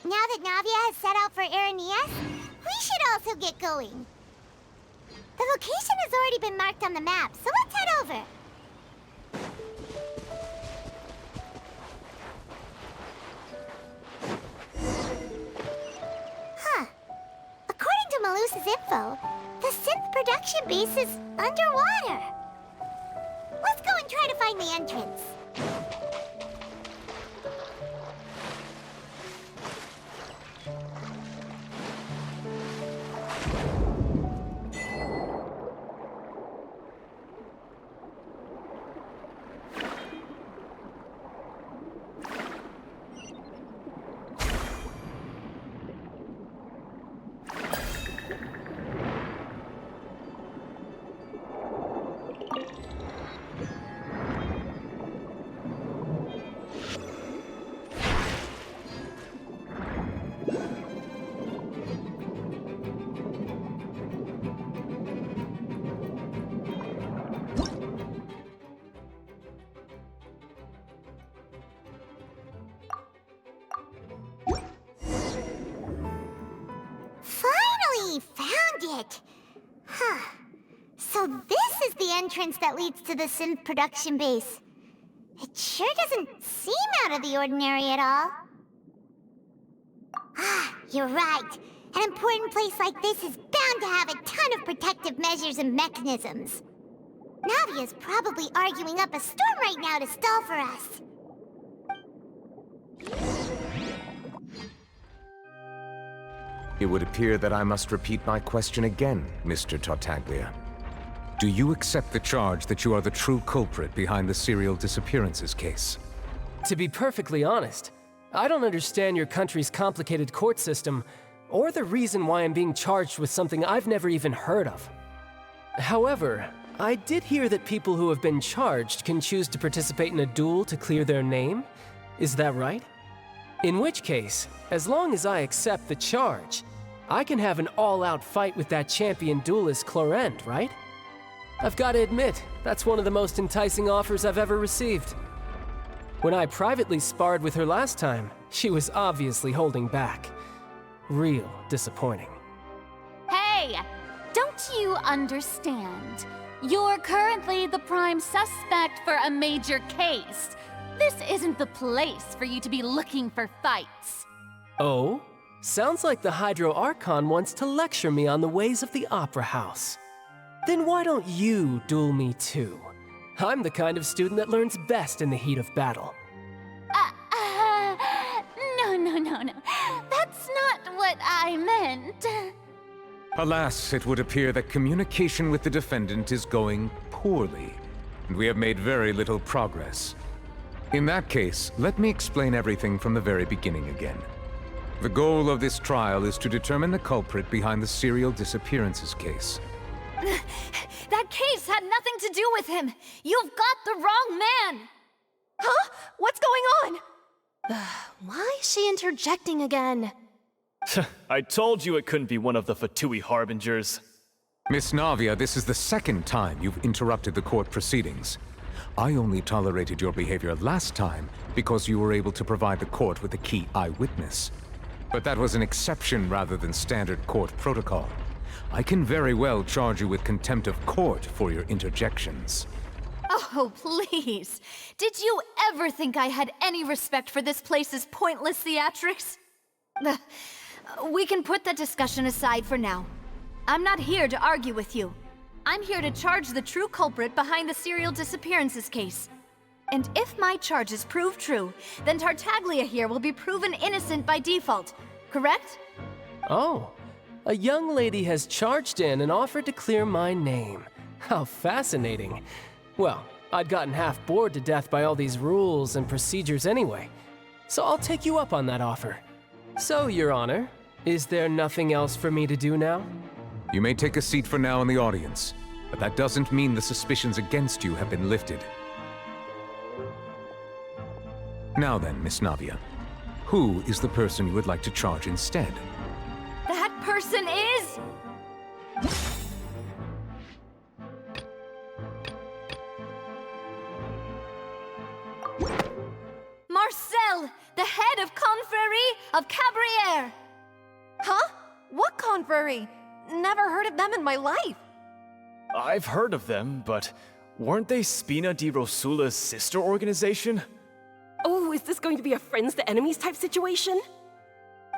Now that Navia has set out for Aranias, we should also get going. The location has already been marked on the map, so let's head over. Huh. According to Malus's info, the synth production base is underwater. Let's go and try to find the entrance. Found it! Huh. So this is the entrance that leads to the synth production base. It sure doesn't seem out of the ordinary at all. Ah, you're right. An important place like this is bound to have a ton of protective measures and mechanisms. Navia's probably arguing up a storm right now to stall for us. It would appear that I must repeat my question again, Mr. Tartaglia. Do you accept the charge that you are the true culprit behind the serial disappearances case? To be perfectly honest, I don't understand your country's complicated court system, or the reason why I'm being charged with something I've never even heard of. However, I did hear that people who have been charged can choose to participate in a duel to clear their name. Is that right? In which case, as long as I accept the charge, I can have an all-out fight with that champion duelist Clorend, right? I've got to admit, that's one of the most enticing offers I've ever received. When I privately sparred with her last time, she was obviously holding back. Real disappointing. Hey! Don't you understand? You're currently the prime suspect for a major case. This isn't the place for you to be looking for fights. Oh? Sounds like the Hydro Archon wants to lecture me on the ways of the Opera House. Then why don't you duel me too? I'm the kind of student that learns best in the heat of battle. No. That's not what I meant. Alas, it would appear that communication with the defendant is going poorly, and we have made very little progress. In that case, let me explain everything from the very beginning again. The goal of this trial is to determine the culprit behind the serial disappearances case. That case had nothing to do with him. You've got the wrong man. Huh? What's going on? Why is she interjecting again? I told you it couldn't be one of the Fatui Harbingers. Miss Navia, this is the second time you've interrupted the court proceedings. I only tolerated your behavior last time because you were able to provide the court with a key eyewitness. But that was an exception rather than standard court protocol. I can very well charge you with contempt of court for your interjections. Oh, please. Did you ever think I had any respect for this place's pointless theatrics? We can put that discussion aside for now. I'm not here to argue with you. I'm here to charge the true culprit behind the serial disappearances case. And if my charges prove true, then Tartaglia here will be proven innocent by default, correct? Oh, a young lady has charged in and offered to clear my name. How fascinating. Well, I'd gotten half bored to death by all these rules and procedures anyway, so I'll take you up on that offer. So, Your Honor, is there nothing else for me to do now? You may take a seat for now in the audience, but that doesn't mean the suspicions against you have been lifted. Now then, Miss Navia, who is the person you would like to charge instead? That person is... Marcel Marcel, the head of Confrérie of Cabrières. Huh? What confrérie? Never heard of them in my life. I've heard of them, but weren't they Spina di Rosula's sister organization? Oh, is this going to be a friends to enemies type situation?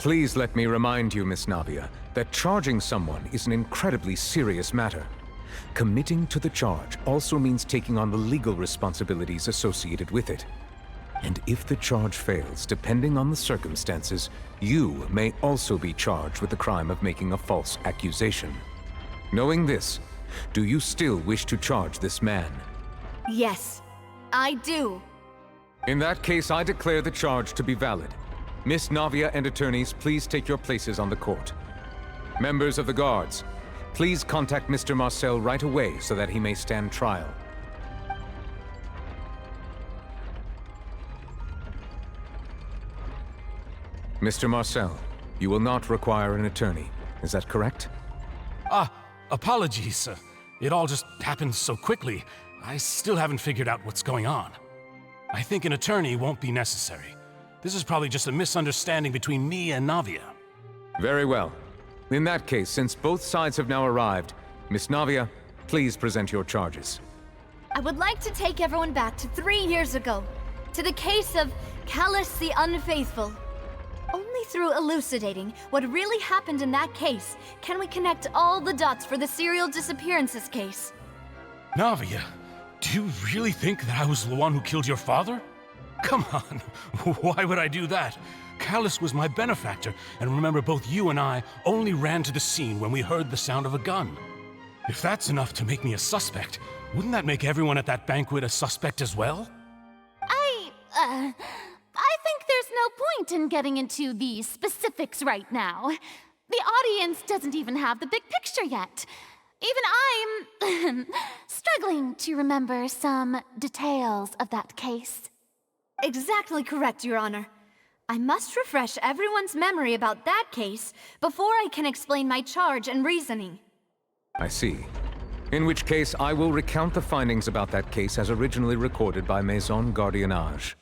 Please let me remind you, Miss Navia, that charging someone is an incredibly serious matter. Committing to the charge also means taking on the legal responsibilities associated with it. And if the charge fails, depending on the circumstances, you may also be charged with the crime of making a false accusation. Knowing this, do you still wish to charge this man? Yes, I do. In that case, I declare the charge to be valid. Miss Navia and attorneys, please take your places on the court. Members of the guards, please contact Mr. Marcel right away so that he may stand trial. Mr. Marcel, you will not require an attorney. Is that correct? Apologies. It all just happened so quickly. I still haven't figured out what's going on. I think an attorney won't be necessary. This is probably just a misunderstanding between me and Navia. Very well. In that case, since both sides have now arrived, Miss Navia, please present your charges. I would like to take everyone back to 3 years ago, to the case of Callus the Unfaithful. Only through elucidating what really happened in that case can we connect all the dots for the serial disappearances case. Navia, do you really think that I was the one who killed your father? Come on, why would I do that? Callus was my benefactor, and remember both you and I only ran to the scene when we heard the sound of a gun. If that's enough to make me a suspect, wouldn't that make everyone at that banquet a suspect as well? I think there's no point in getting into the specifics right now. The audience doesn't even have the big picture yet. Even I'm struggling to remember some details of that case. Exactly correct, Your Honor. I must refresh everyone's memory about that case before I can explain my charge and reasoning. I see. In which case, I will recount the findings about that case as originally recorded by Maison Gardiennage.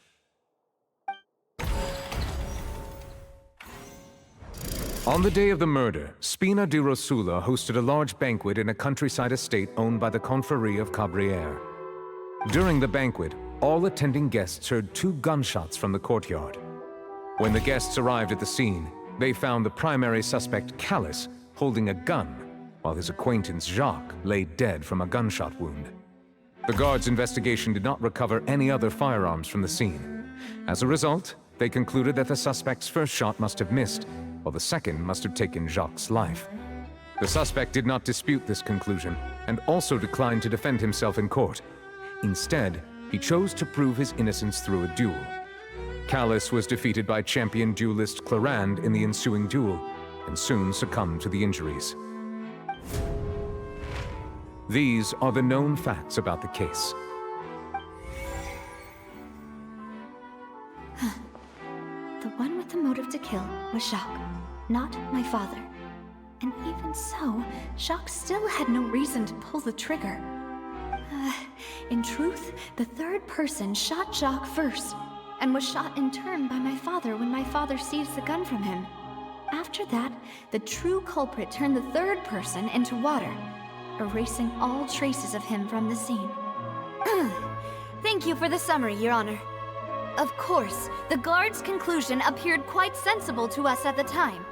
On the day of the murder, Spina di Rosula hosted a large banquet in a countryside estate owned by the Confrérie of Cabrières. During the banquet, all attending guests heard 2 gunshots from the courtyard. When the guests arrived at the scene, they found the primary suspect, Callus, holding a gun, while his acquaintance, Jacques, lay dead from a gunshot wound. The guards' investigation did not recover any other firearms from the scene. As a result, they concluded that the suspect's first shot must have missed, while the second must have taken Jacques' life. The suspect did not dispute this conclusion, and also declined to defend himself in court. Instead, he chose to prove his innocence through a duel. Callus was defeated by champion duelist Clarande in the ensuing duel, and soon succumbed to the injuries. These are the known facts about the case. The one with the motive to kill was Jacques, not my father. And even so, Jacques still had no reason to pull the trigger. In truth, the third person shot Jacques first, and was shot in turn by my father when my father seized the gun from him. After that, the true culprit turned the third person into water, erasing all traces of him from the scene. Thank you for the summary, Your Honor. Of course, the guard's conclusion appeared quite sensible to us at the time.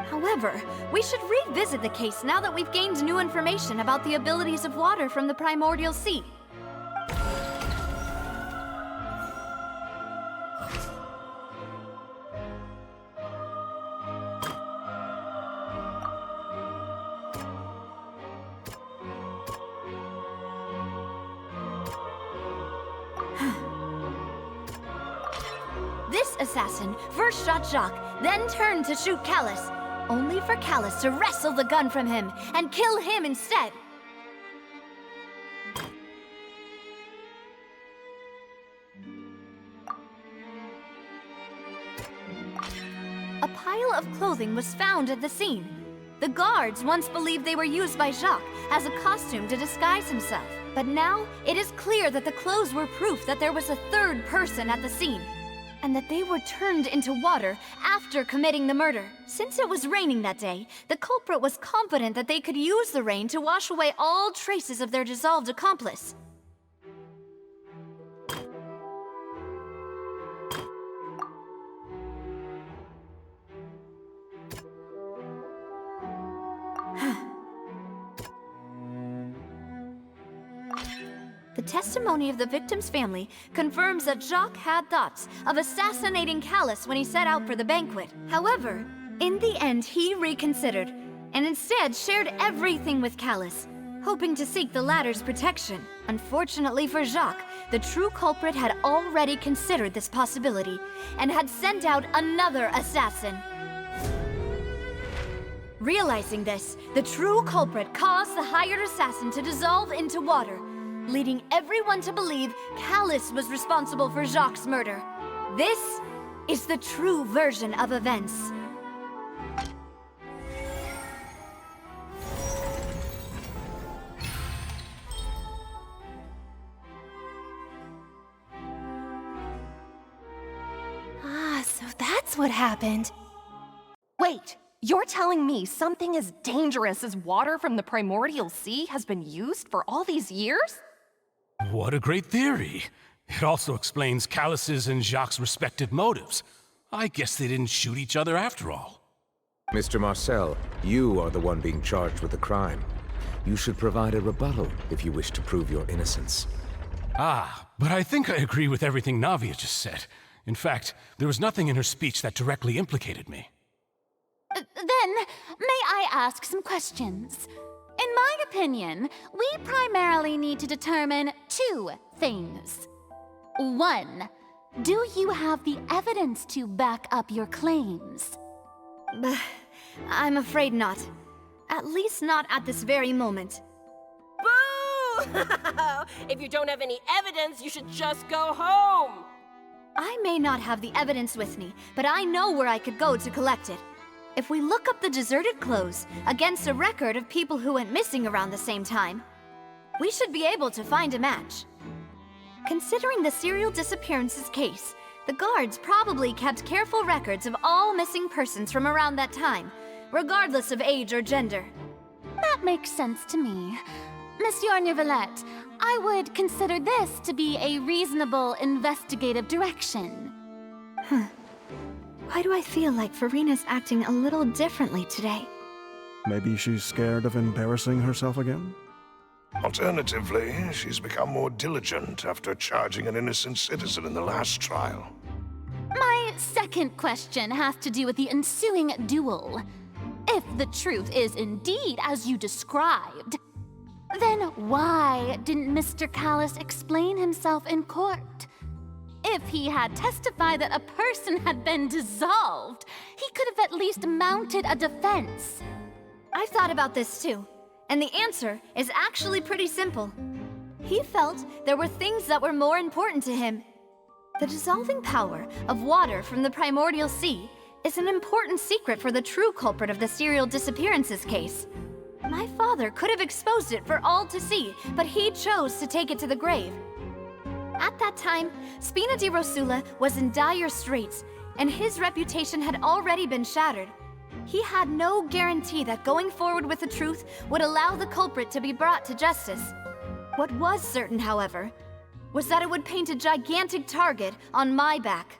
However, we should revisit the case now that we've gained new information about the abilities of water from the primordial sea. This assassin first shot Jacques, then turned to shoot Callus, only for Callus to wrestle the gun from him and kill him instead. A pile of clothing was found at the scene. The guards once believed they were used by Jacques as a costume to disguise himself. But now, it is clear that the clothes were proof that there was a third person at the scene. and that they were turned into water after committing the murder. Since it was raining that day, the culprit was confident that they could use the rain to wash away all traces of their dissolved accomplice. The testimony of the victim's family confirms that Jacques had thoughts of assassinating Callus when he set out for the banquet. However, in the end, he reconsidered, and instead shared everything with Callus, hoping to seek the latter's protection. Unfortunately for Jacques, the true culprit had already considered this possibility, and had sent out another assassin. Realizing this, the true culprit caused the hired assassin to dissolve into water, leading everyone to believe Callus was responsible for Jacques' murder. This is the true version of events. Ah, so that's what happened. Wait, you're telling me something as dangerous as water from the primordial sea has been used for all these years? What a great theory. It also explains Callus's and Jacques' respective motives. I guess they didn't shoot each other after all. Mr. Marcel, you are the one being charged with the crime. You should provide a rebuttal if you wish to prove your innocence. Ah, but I think I agree with everything Navia just said. In fact, there was nothing in her speech that directly implicated me. Then, may I ask some questions? In my opinion, we primarily need to determine two things. One, do you have the evidence to back up your claims? I'm afraid not. At least not at this very moment. Boo! If you don't have any evidence, you should just go home! I may not have the evidence with me, but I know where I could go to collect it. If we look up the deserted clothes against a record of people who went missing around the same time, we should be able to find a match. Considering the serial disappearances case, the guards probably kept careful records of all missing persons from around that time, regardless of age or gender. That makes sense to me. Monsieur Neuvillette, I would consider this to be a reasonable investigative direction. Why do I feel like Farina's acting a little differently today? Maybe she's scared of embarrassing herself again? Alternatively, she's become more diligent after charging an innocent citizen in the last trial. My second question has to do with the ensuing duel. If the truth is indeed as you described, then why didn't Mr. Callus explain himself in court? If he had testified that a person had been dissolved, he could have at least mounted a defense. I've thought about this too, and the answer is actually pretty simple. He felt there were things that were more important to him. The dissolving power of water from the primordial sea is an important secret for the true culprit of the serial disappearances case. My father could have exposed it for all to see, but he chose to take it to the grave. At that time, Spina di Rosula was in dire straits, and his reputation had already been shattered. He had no guarantee that going forward with the truth would allow the culprit to be brought to justice. What was certain, however, was that it would paint a gigantic target on my back.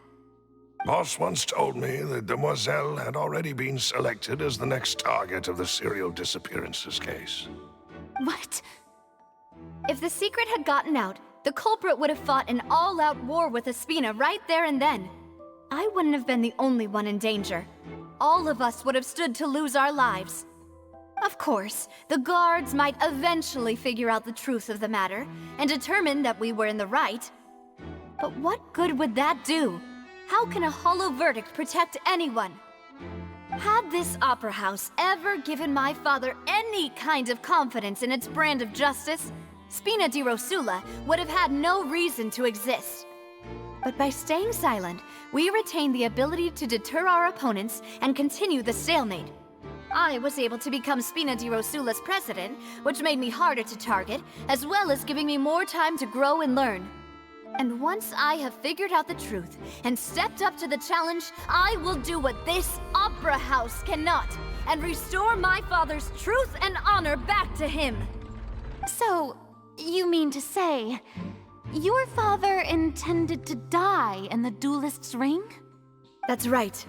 Boss once told me that Demoiselle had already been selected as the next target of the serial disappearances case. What? If the secret had gotten out, the culprit would have fought an all-out war with Espina right there and then. I wouldn't have been the only one in danger. All of us would have stood to lose our lives. Of course, the guards might eventually figure out the truth of the matter and determine that we were in the right. But what good would that do? How can a hollow verdict protect anyone? Had this opera house ever given my father any kind of confidence in its brand of justice, Spina di Rosula would have had no reason to exist. But by staying silent, we retained the ability to deter our opponents and continue the stalemate. I was able to become Spina di Rosula's president, which made me harder to target, as well as giving me more time to grow and learn. And once I have figured out the truth and stepped up to the challenge, I will do what this opera house cannot, and restore my father's truth and honor back to him. So, you mean to say, your father intended to die in the duelist's ring? That's right.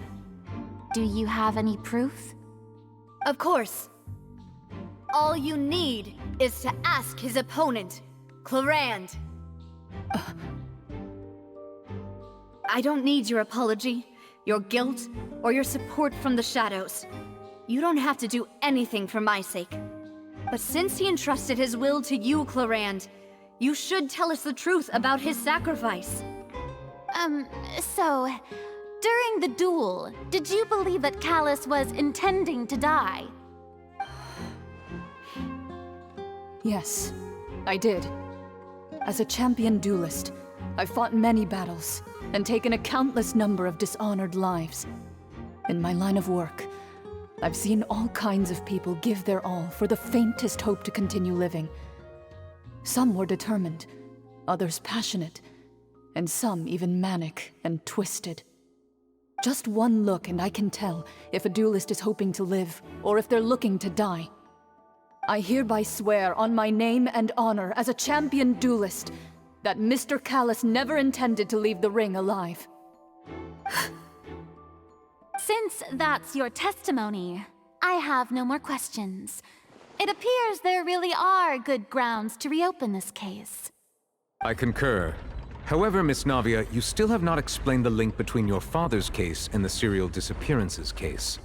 Do you have any proof? Of course. All you need is to ask his opponent, Clarand. I don't need your apology, your guilt, or your support from the shadows. You don't have to do anything for my sake. But since he entrusted his will to you, Clarand, you should tell us the truth about his sacrifice. So, during the duel, did you believe that Callus was intending to die? Yes, I did. As a champion duelist, I've fought many battles and taken a countless number of dishonored lives. In my line of work, I've seen all kinds of people give their all for the faintest hope to continue living. Some were determined, others passionate, and some even manic and twisted. Just one look and I can tell if a duelist is hoping to live or if they're looking to die. I hereby swear on my name and honor as a champion duelist that Mr. Callus never intended to leave the ring alive. Since that's your testimony, I have no more questions. It appears there really are good grounds to reopen this case. I concur. However, Miss Navia, you still have not explained the link between your father's case and the serial disappearances case.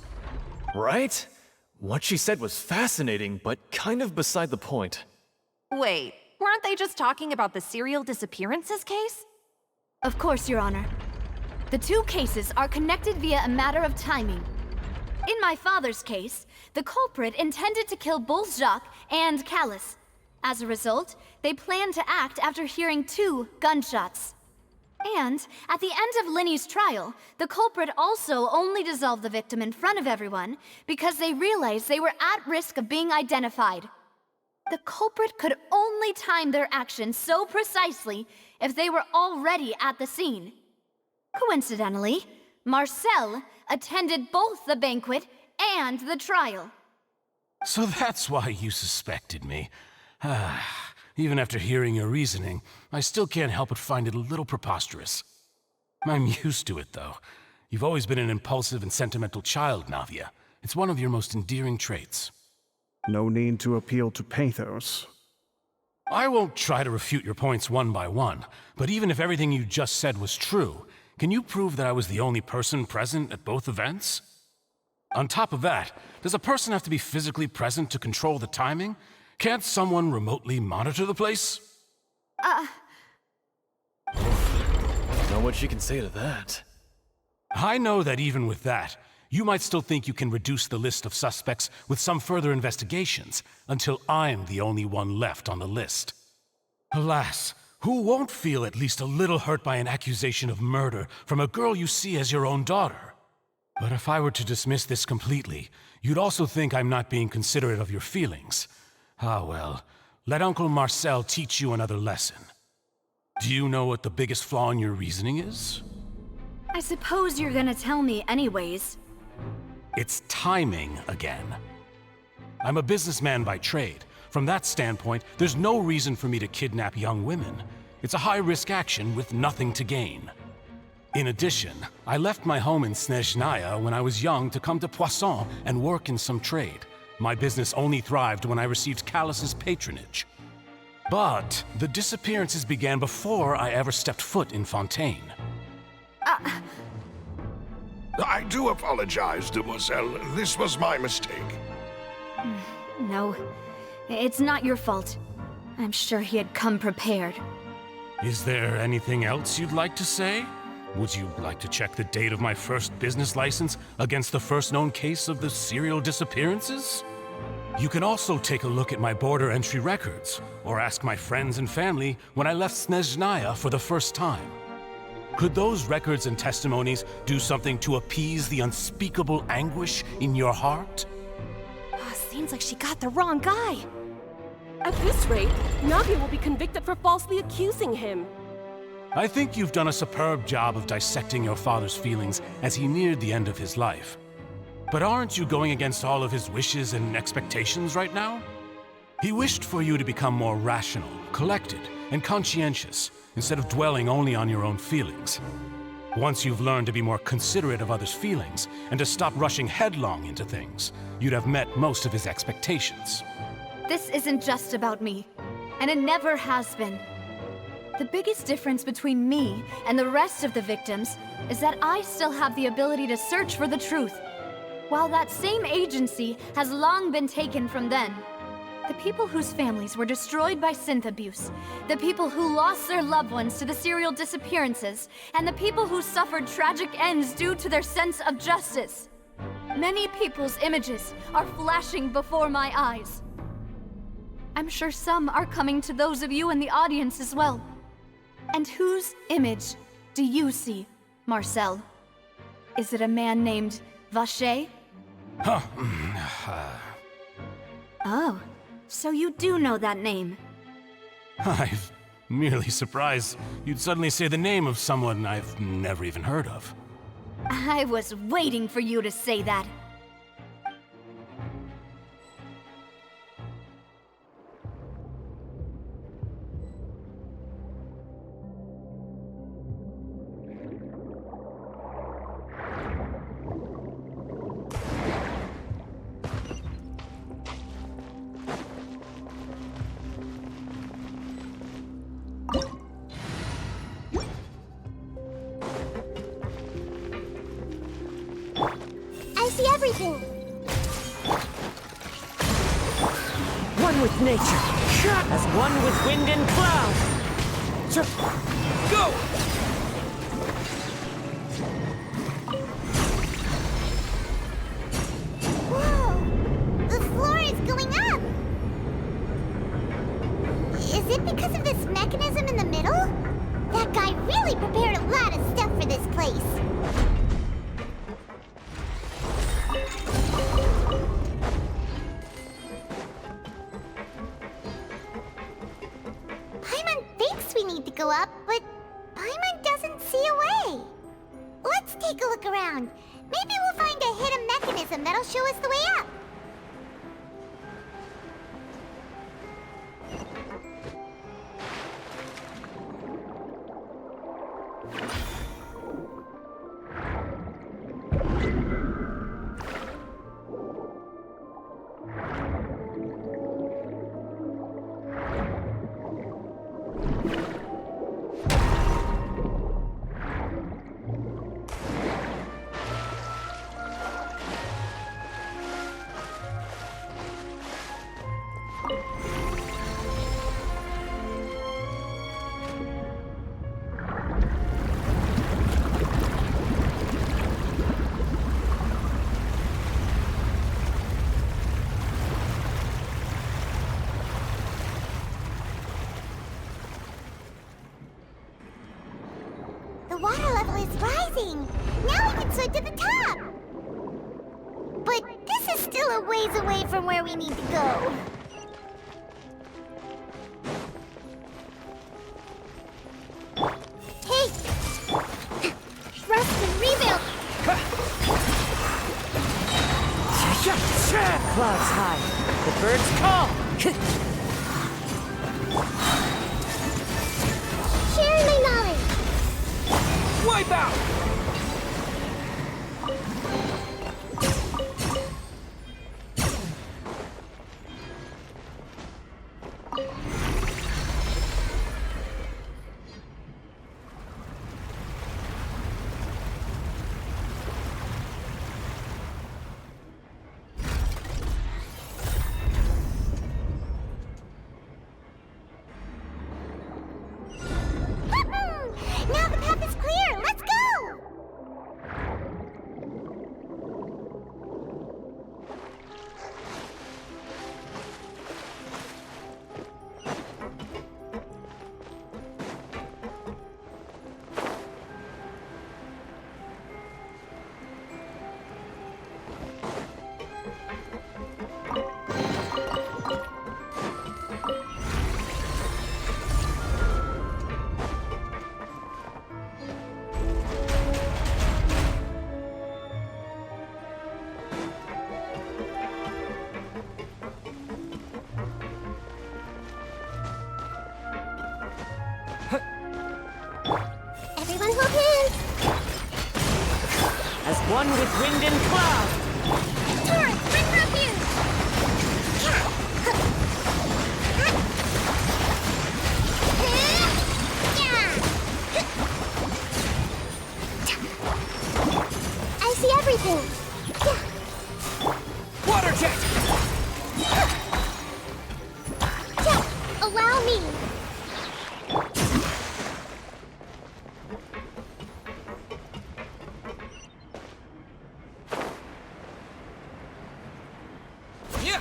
Right? What she said was fascinating, but kind of beside the point. Wait, weren't they just talking about the serial disappearances case? Of course, Your Honor. The two cases are connected via a matter of timing. In my father's case, the culprit intended to kill both Jacques and Callus. As a result, they planned to act after hearing 2 gunshots. And at the end of Linny's trial, the culprit also only dissolved the victim in front of everyone because they realized they were at risk of being identified. The culprit could only time their actions so precisely if they were already at the scene. Coincidentally, Marcel attended both the banquet and the trial. So that's why you suspected me. Even after hearing your reasoning, I still can't help but find it a little preposterous. I'm used to it, though. You've always been an impulsive and sentimental child, Navia. It's one of your most endearing traits. No need to appeal to pathos. I won't try to refute your points one by one, but even if everything you just said was true, can you prove that I was the only person present at both events? On top of that, does a person have to be physically present to control the timing? Can't someone remotely monitor the place? Know what she can say to that. I know that even with that, you might still think you can reduce the list of suspects with some further investigations, until I'm the only one left on the list. Alas, who won't feel at least a little hurt by an accusation of murder from a girl you see as your own daughter? But if I were to dismiss this completely, you'd also think I'm not being considerate of your feelings. Ah well, let Uncle Marcel teach you another lesson. Do you know what the biggest flaw in your reasoning is? I suppose you're gonna tell me anyways. It's timing again. I'm a businessman by trade. From that standpoint, there's no reason for me to kidnap young women. It's a high-risk action with nothing to gain. In addition, I left my home in Snezhnaya when I was young to come to Poisson and work in some trade. My business only thrived when I received Callus's patronage. But the disappearances began before I ever stepped foot in Fontaine. I do apologize, demoiselle. This was my mistake. No, it's not your fault. I'm sure he had come prepared. Is there anything else you'd like to say? Would you like to check the date of my first business license against the first known case of the serial disappearances? You can also take a look at my border entry records, or ask my friends and family when I left Snezhnaya for the first time. Could those records and testimonies do something to appease the unspeakable anguish in your heart? Seems like she got the wrong guy. At this rate, Navia will be convicted for falsely accusing him. I think you've done a superb job of dissecting your father's feelings as he neared the end of his life. But aren't you going against all of his wishes and expectations right now? He wished for you to become more rational, collected, and conscientious, instead of dwelling only on your own feelings. Once you've learned to be more considerate of others' feelings, and to stop rushing headlong into things, you'd have met most of his expectations. This isn't just about me, and it never has been. The biggest difference between me and the rest of the victims is that I still have the ability to search for the truth, while that same agency has long been taken from them. The people whose families were destroyed by synth abuse, the people who lost their loved ones to the serial disappearances, and the people who suffered tragic ends due to their sense of justice. Many people's images are flashing before my eyes. I'm sure some are coming to those of you in the audience as well. And whose image do you see, Marcel? Is it a man named Vacher? Oh, so you do know that name. I'm merely surprised you'd suddenly say the name of someone I've never even heard of. I was waiting for you to say that. I see everything. One with nature, as one with wind and cloud. Go! Whoa! The floor is going up! Is it because of this mechanism in the middle? That guy really prepared a lot of stuff for this place. Paimon thinks we need to go up, but Paimon doesn't see a way. Let's take a look around. Maybe we'll find a hidden mechanism that'll show us the way up. The water level is rising! Now we can swim to the top! But this is still a ways away from where we need to go. Hey! Rest and rebuild! Clouds high, the birds call. Share my knowledge! Wipe out! Now the path is clear! Let's go! as one with wind and cloud. Torrent, bring refuge! I see everything. Water jet! Allow me. Yeah!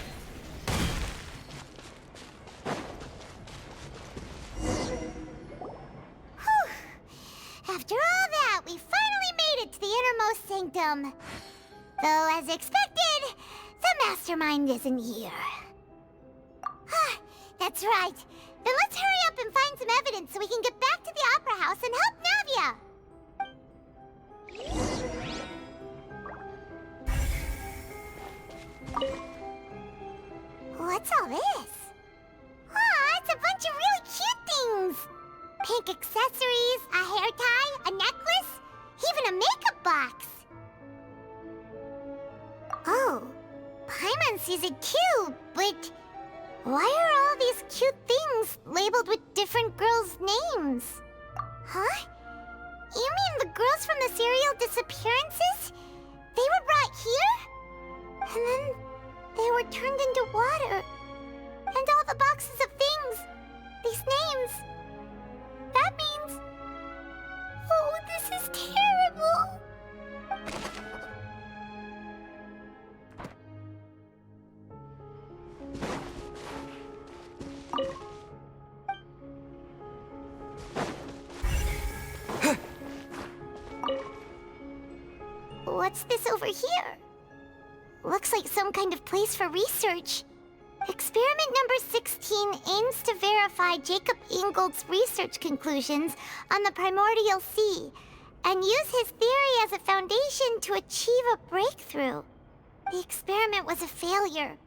After all that, we finally made it to the innermost sanctum. Though, as expected, the mastermind isn't here. That's right. Then let's hurry up and find some evidence so we can get back to the Opera House and help Navia. What's all this? Aw, it's a bunch of really cute things. Pink accessories, a hair tie, a necklace, even a makeup box. Oh, Paimon sees it too, but why are all these cute things labeled with different girls' names? Huh? You mean the girls from the serial disappearances? They were brought here? And then they were turned into water. And all the boxes of things, these names. That means... Oh, this is terrible. What's this over here? Looks like some kind of place for research. Experiment number 16 aims to verify Jacob Ingold's research conclusions on the primordial sea and use his theory as a foundation to achieve a breakthrough. The experiment was a failure.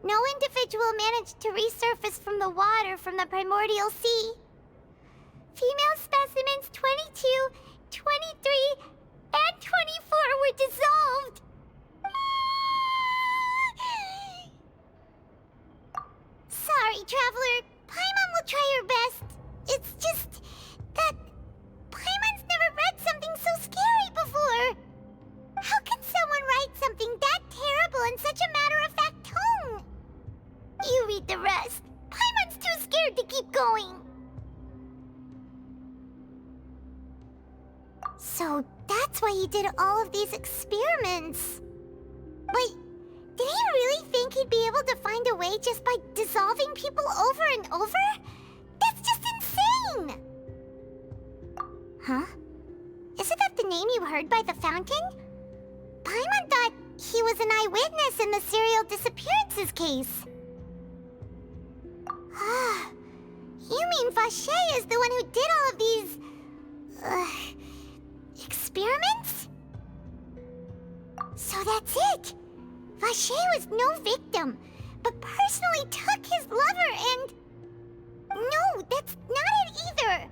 No individual managed to resurface from the water from the primordial sea. Female specimens 22, 23, and 24 were dissolved. Sorry, Traveler. Paimon will try her best. It's just that Paimon's never read something so scary before. How can someone write something that terrible in such a matter-of-fact tone? You read the rest. Paimon's too scared to keep going. So that's why he did all of these experiments. Wait, did he really think he'd be able to find a way just by dissolving people over and over? That's just insane! Huh? Isn't that the name you heard by the fountain? Paimon thought he was an eyewitness in the serial disappearances case. Ah, you mean Vache is the one who did all of these... experiments? So that's it! Vache was no victim, but personally took his lover and... No, that's not it either!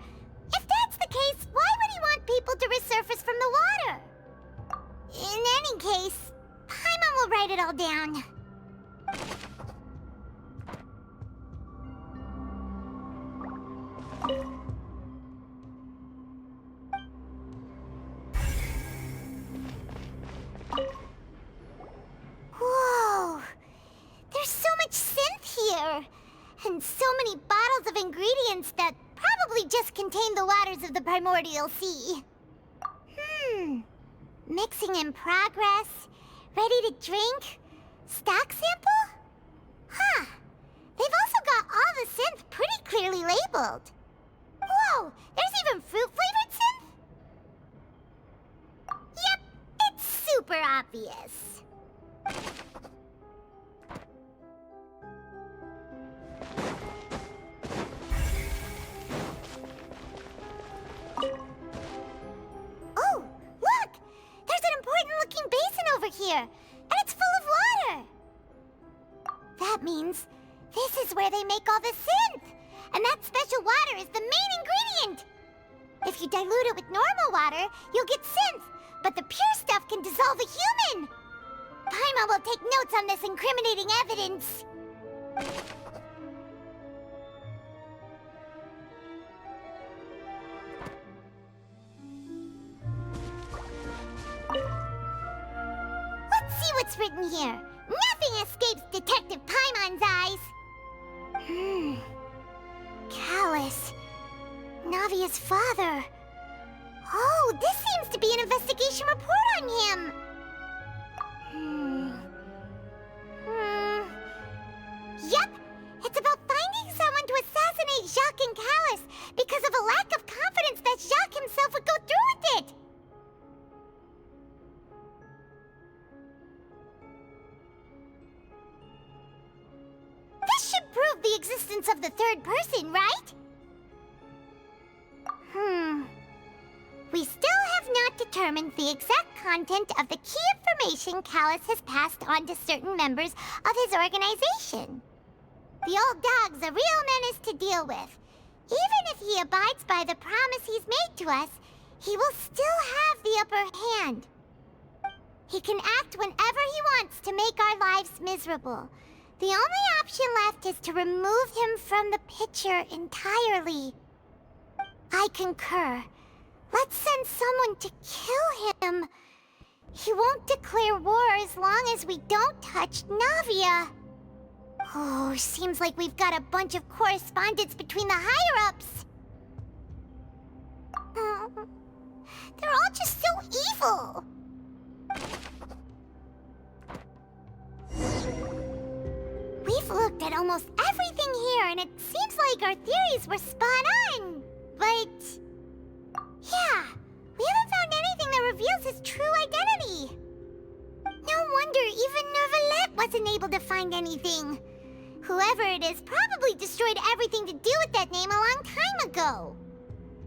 If that's the case, why would he want people to resurface from the water? In any case, Paimon will write it all down. Whoa! There's so much synth here! And so many bottles of ingredients that probably just contain the waters of the primordial sea. Mixing in progress, ready to drink, stock sample? Huh. They've also got all the synth pretty clearly labeled. Whoa, there's even fruit-flavored synth? Yep, it's super obvious. Oh, look! There's an important-looking basin over here, and it's full of water! That means this is where they make all the synth! And that special water is the main ingredient! If you dilute it with normal water, you'll get synth, but the pure stuff can dissolve a human! Paimon will take notes on this incriminating evidence. Let's see what's written here. Nothing escapes Detective Paimon's eyes. Callus. Navia's father. Oh, this seems to be an investigation report on him. Yep, it's about finding someone to assassinate Jacques and Callus because of a lack of confidence that Jacques himself would go through with it. This should prove the existence of the third person, right? We still have not determined the exact content of the key information Callus has passed on to certain members of his organization. The old dog's a real menace to deal with. Even if he abides by the promise he's made to us, he will still have the upper hand. He can act whenever he wants to make our lives miserable. The only option left is to remove him from the picture entirely. I concur. Let's send someone to kill him. He won't declare war as long as we don't touch Navia. Oh, seems like we've got a bunch of correspondence between the higher-ups. They're all just so evil. We've looked at almost everything here, and it seems like our theories were spot on. But yeah, we haven't found anything that reveals his true identity. No wonder even Neuvillette wasn't able to find anything. Whoever it is probably destroyed everything to do with that name a long time ago.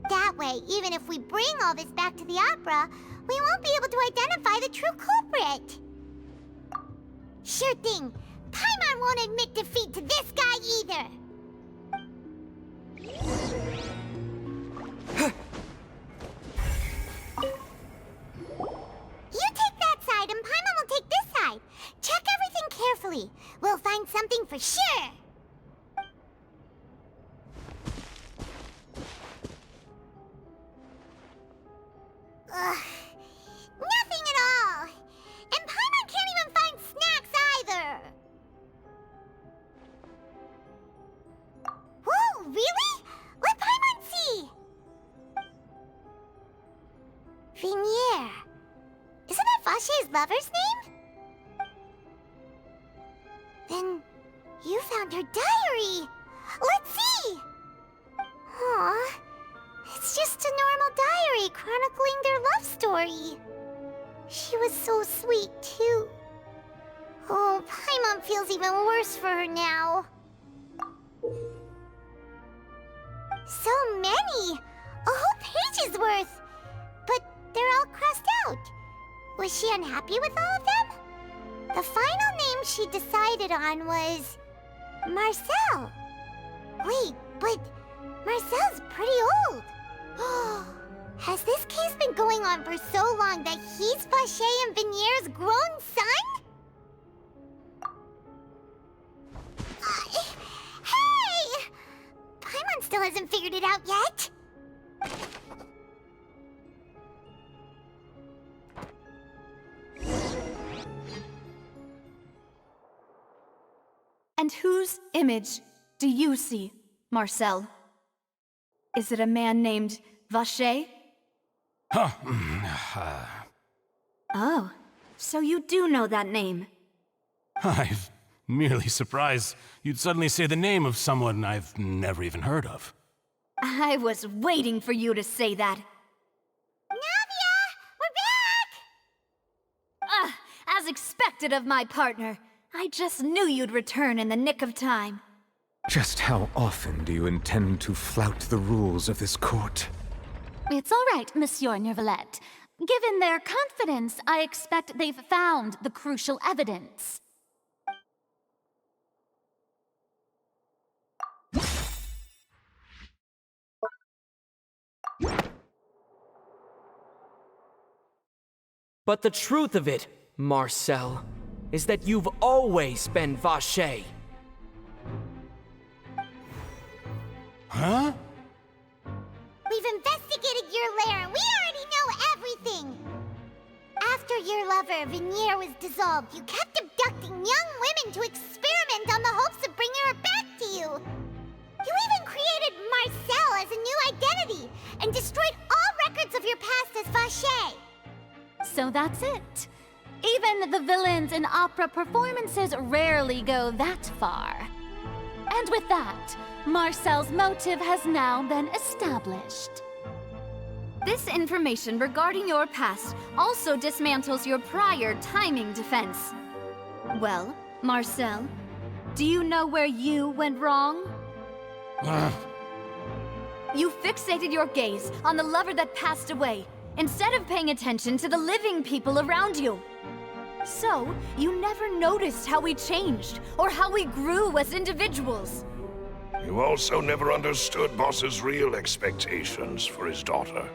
That way, even if we bring all this back to the opera, we won't be able to identify the true culprit. Sure thing. Paimon won't admit defeat to this guy either. You take that side and Paimon will take this side. Check everything carefully. We'll find something for sure. Ugh. Nothing at all. And Paimon can't even find snacks either. Whoa, really? Let Paimon see. Vinier. Isn't that Vache's lover's name? Then you found her diary. Let's see. Aw, it's just a normal diary chronicling their love story. She was so sweet, too. Oh, Paimon feels even worse for her now. So many! A whole page's worth! But they're all crossed out. Was she unhappy with all of them? The final name she decided on was Marcel. Wait, but Marcel's pretty old. Has this case been going on for so long that he's Vache and Vinier's grown son? Hey! Paimon still hasn't figured it out yet. And whose image do you see, Marcel? Is it a man named Vache? Oh, so you do know that name. I'm merely surprised you'd suddenly say the name of someone I've never even heard of. I was waiting for you to say that. Navia! We're back! As expected of my partner. I just knew you'd return in the nick of time. Just how often do you intend to flout the rules of this court? It's all right, Monsieur Neuvillette. Given their confidence, I expect they've found the crucial evidence. But the truth of it, Marcel, is that you've always been Vacher. Huh? We've investigated your lair and we already know everything! After your lover, Venier, was dissolved, you kept abducting young women to experiment on the hopes of bringing her back to you! You even created Marcel as a new identity and destroyed all records of your past as Vacher! So that's it. Even the villains in opera performances rarely go that far. And with that, Marcel's motive has now been established. This information regarding your past also dismantles your prior timing defense. Well, Marcel, do you know where you went wrong? You fixated your gaze on the lover that passed away, instead of paying attention to the living people around you. So, you never noticed how we changed, or how we grew as individuals. You also never understood Boss's real expectations for his daughter.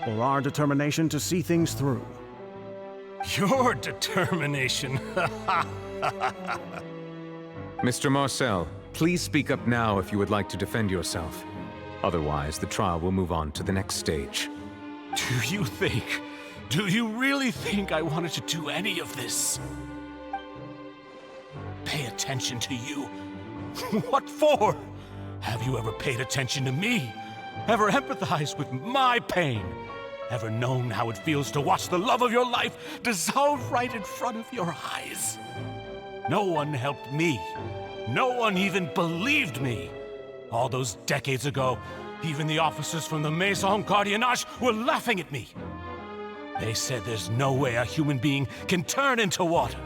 Or our determination to see things through. Your determination. Mr. Marcel, please speak up now if you would like to defend yourself. Otherwise, the trial will move on to the next stage. Do you really think I wanted to do any of this? Pay attention to you? What for? Have you ever paid attention to me? Ever empathized with my pain? Ever known how it feels to watch the love of your life dissolve right in front of your eyes? No one helped me. No one even believed me. All those decades ago, even the officers from the Maison Gardiennage were laughing at me. They said there's no way a human being can turn into water.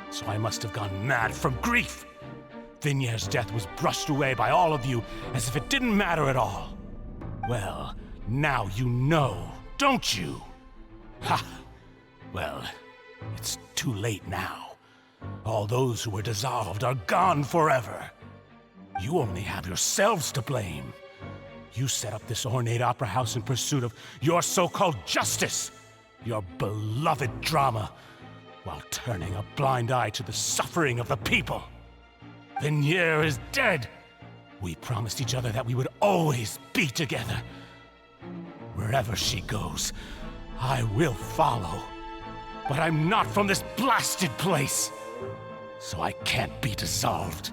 So I must have gone mad from grief. Vinier's death was brushed away by all of you as if it didn't matter at all. Well, now you know, don't you? Ha! Well, it's too late now. All those who were dissolved are gone forever. You only have yourselves to blame. You set up this ornate opera house in pursuit of your so-called justice, your beloved drama, while turning a blind eye to the suffering of the people. Venier is dead. We promised each other that we would always be together. Wherever she goes, I will follow. But I'm not from this blasted place, so I can't be dissolved,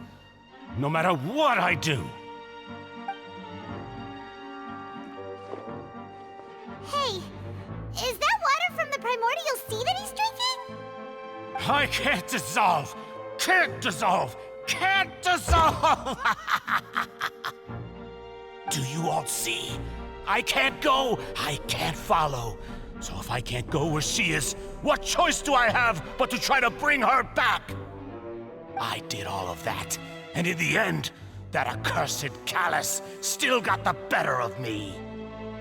no matter what I do. Hey, is that water from the primordial sea that he's drinking? I can't dissolve! Can't dissolve! Can't dissolve! Do you all see? I can't go, I can't follow. So if I can't go where she is, what choice do I have but to try to bring her back? I did all of that, and in the end, that accursed Callus still got the better of me.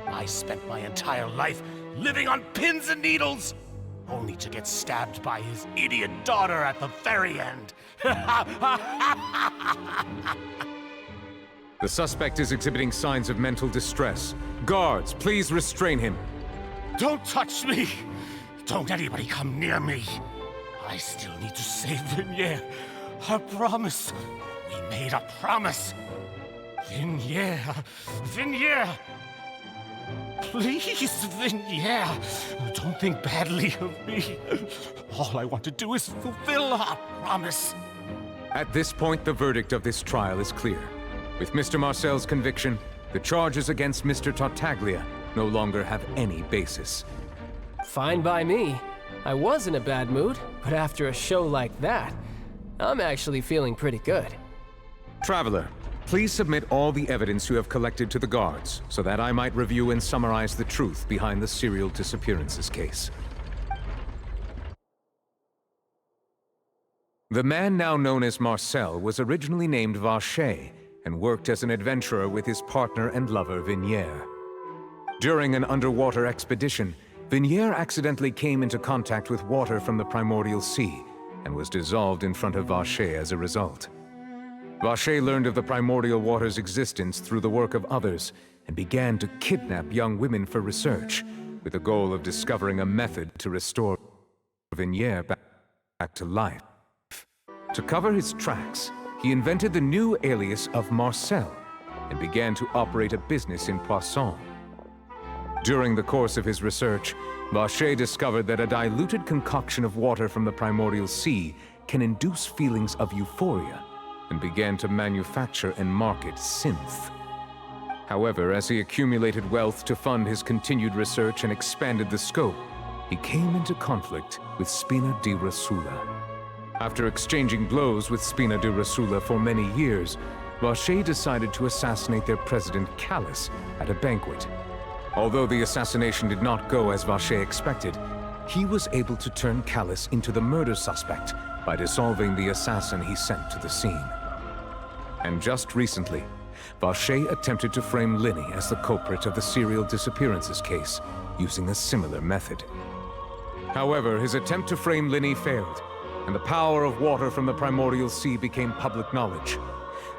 I spent my entire life living on pins and needles, only to get stabbed by his idiot daughter at the very end. The suspect is exhibiting signs of mental distress. Guards, please restrain him. Don't touch me! Don't anybody come near me! I still need to save Venier. A promise. We made a promise. Venier. Venier! Please, Venier. Don't think badly of me. All I want to do is fulfill our promise. At this point, the verdict of this trial is clear. With Mr. Marcel's conviction, the charges against Mr. Tartaglia no longer have any basis. Fine by me. I was in a bad mood, but after a show like that, I'm actually feeling pretty good. Traveler, please submit all the evidence you have collected to the guards, so that I might review and summarize the truth behind the serial disappearances case. The man now known as Marcel was originally named Vacher and worked as an adventurer with his partner and lover Venier. During an underwater expedition, Venier accidentally came into contact with water from the primordial sea and was dissolved in front of Vacher as a result. Vacher learned of the primordial water's existence through the work of others and began to kidnap young women for research, with the goal of discovering a method to restore Vignier back to life. To cover his tracks, he invented the new alias of Marcel and began to operate a business in Poisson. During the course of his research, Vacher discovered that a diluted concoction of water from the primordial sea can induce feelings of euphoria, and began to manufacture and market synth. However, as he accumulated wealth to fund his continued research and expanded the scope, he came into conflict with Spina di Rosula. After exchanging blows with Spina di Rosula for many years, Vacher decided to assassinate their president Callus at a banquet. Although the assassination did not go as Vacher expected, he was able to turn Callus into the murder suspect by dissolving the assassin he sent to the scene. And just recently, Vacher attempted to frame Linny as the culprit of the serial disappearances case, using a similar method. However, his attempt to frame Linny failed, and the power of water from the primordial sea became public knowledge.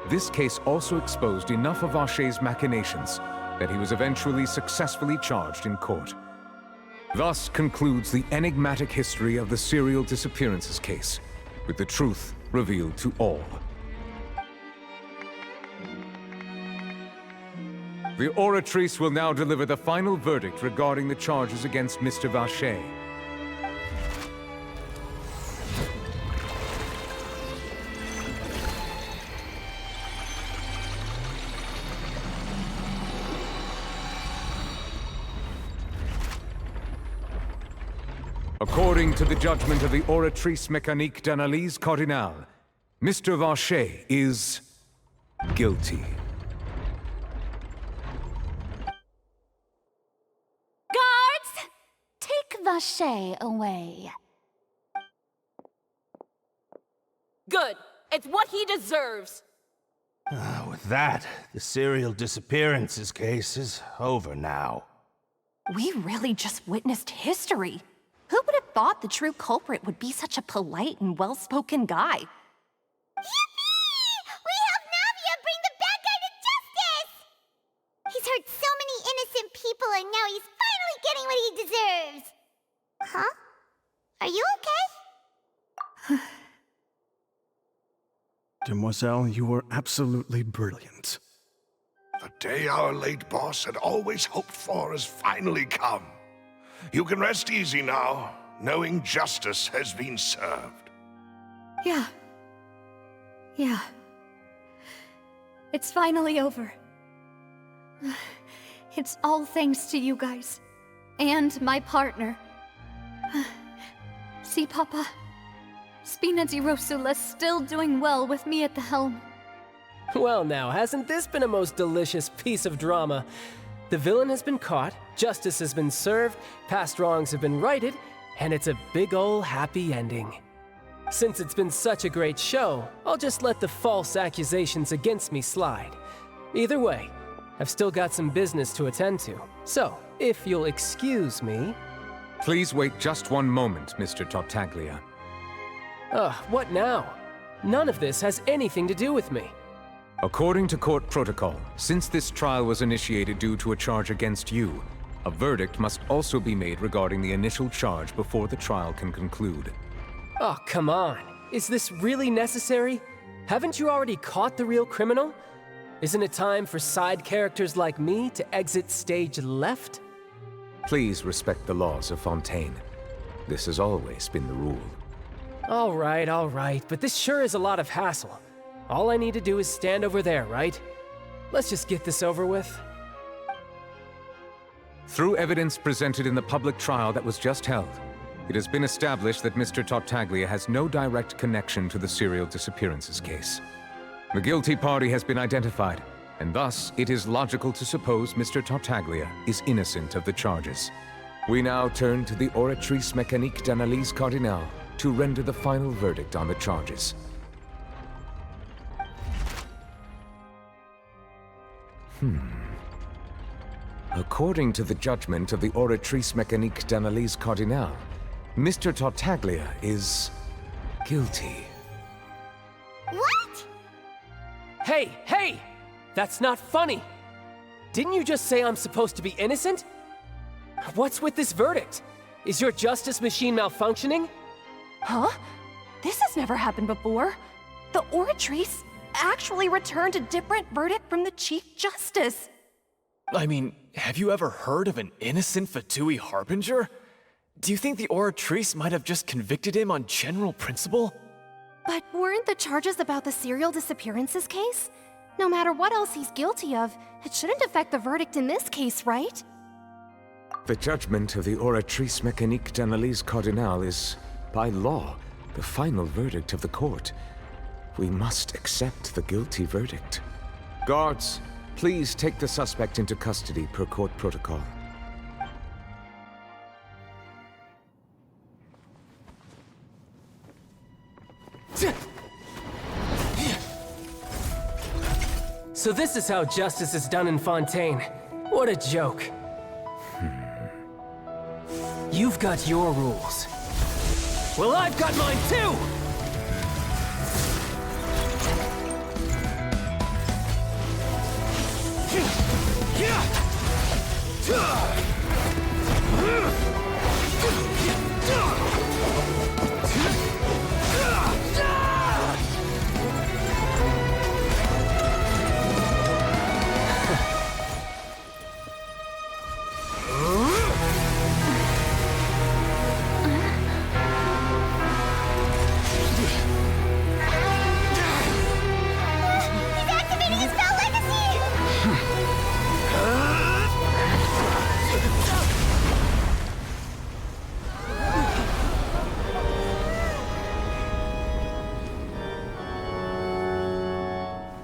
This case also exposed enough of Vacher's machinations that he was eventually successfully charged in court. Thus concludes the enigmatic history of the serial disappearances case, with the truth revealed to all. The Oratrice will now deliver the final verdict regarding the charges against Mr. Vacher. According to the judgment of the Oratrice Mécanique d'Analyse Cardinale, Mr. Vacher is guilty. Guards! Take Vacher away. Good. It's what he deserves. With that, the serial disappearances case is over now. We really just witnessed history. Who would have thought the true culprit would be such a polite and well-spoken guy? Yippee! We helped Navia bring the bad guy to justice! He's hurt so many innocent people and now he's finally getting what he deserves! Huh? Are you okay? Demoiselle, you were absolutely brilliant. The day our late boss had always hoped for has finally come. You can rest easy now, knowing justice has been served. Yeah. It's finally over. It's all thanks to you guys. And my partner. See, Papa? Spina di Rosula's still doing well with me at the helm. Well now, hasn't this been a most delicious piece of drama? The villain has been caught, justice has been served, past wrongs have been righted, and it's a big ol' happy ending. Since it's been such a great show, I'll just let the false accusations against me slide. Either way, I've still got some business to attend to, so if you'll excuse me... Please wait just one moment, Mr. Tartaglia. What now? None of this has anything to do with me. According to court protocol, since this trial was initiated due to a charge against you, a verdict must also be made regarding the initial charge before the trial can conclude. Oh, come on. Is this really necessary? Haven't you already caught the real criminal? Isn't it time for side characters like me to exit stage left? Please respect the laws of Fontaine. This has always been the rule. All right, but this sure is a lot of hassle. All I need to do is stand over there, right? Let's just get this over with. Through evidence presented in the public trial that was just held, it has been established that Mr. Tartaglia has no direct connection to the serial disappearances case. The guilty party has been identified, and thus it is logical to suppose Mr. Tartaglia is innocent of the charges. We now turn to the Oratrice Mécanique d'Analyse Cardinale to render the final verdict on the charges. According to the judgment of the Oratrice Mécanique d'Analyse Cardinale, Mr. Tartaglia is guilty. What? Hey! That's not funny! Didn't you just say I'm supposed to be innocent? What's with this verdict? Is your justice machine malfunctioning? Huh? This has never happened before. The Oratrice actually returned a different verdict from the Chief Justice. I mean, have you ever heard of an innocent Fatui Harbinger? Do you think the Oratrice might have just convicted him on general principle? But weren't the charges about the serial disappearances case? No matter what else he's guilty of, it shouldn't affect the verdict in this case, right? The judgment of the Oratrice Mécanique d'Analyse Cardinal is, by law, the final verdict of the court. We must accept the guilty verdict. Guards, please take the suspect into custody per court protocol. So this is how justice is done in Fontaine. What a joke. You've got your rules. Well, I've got mine too!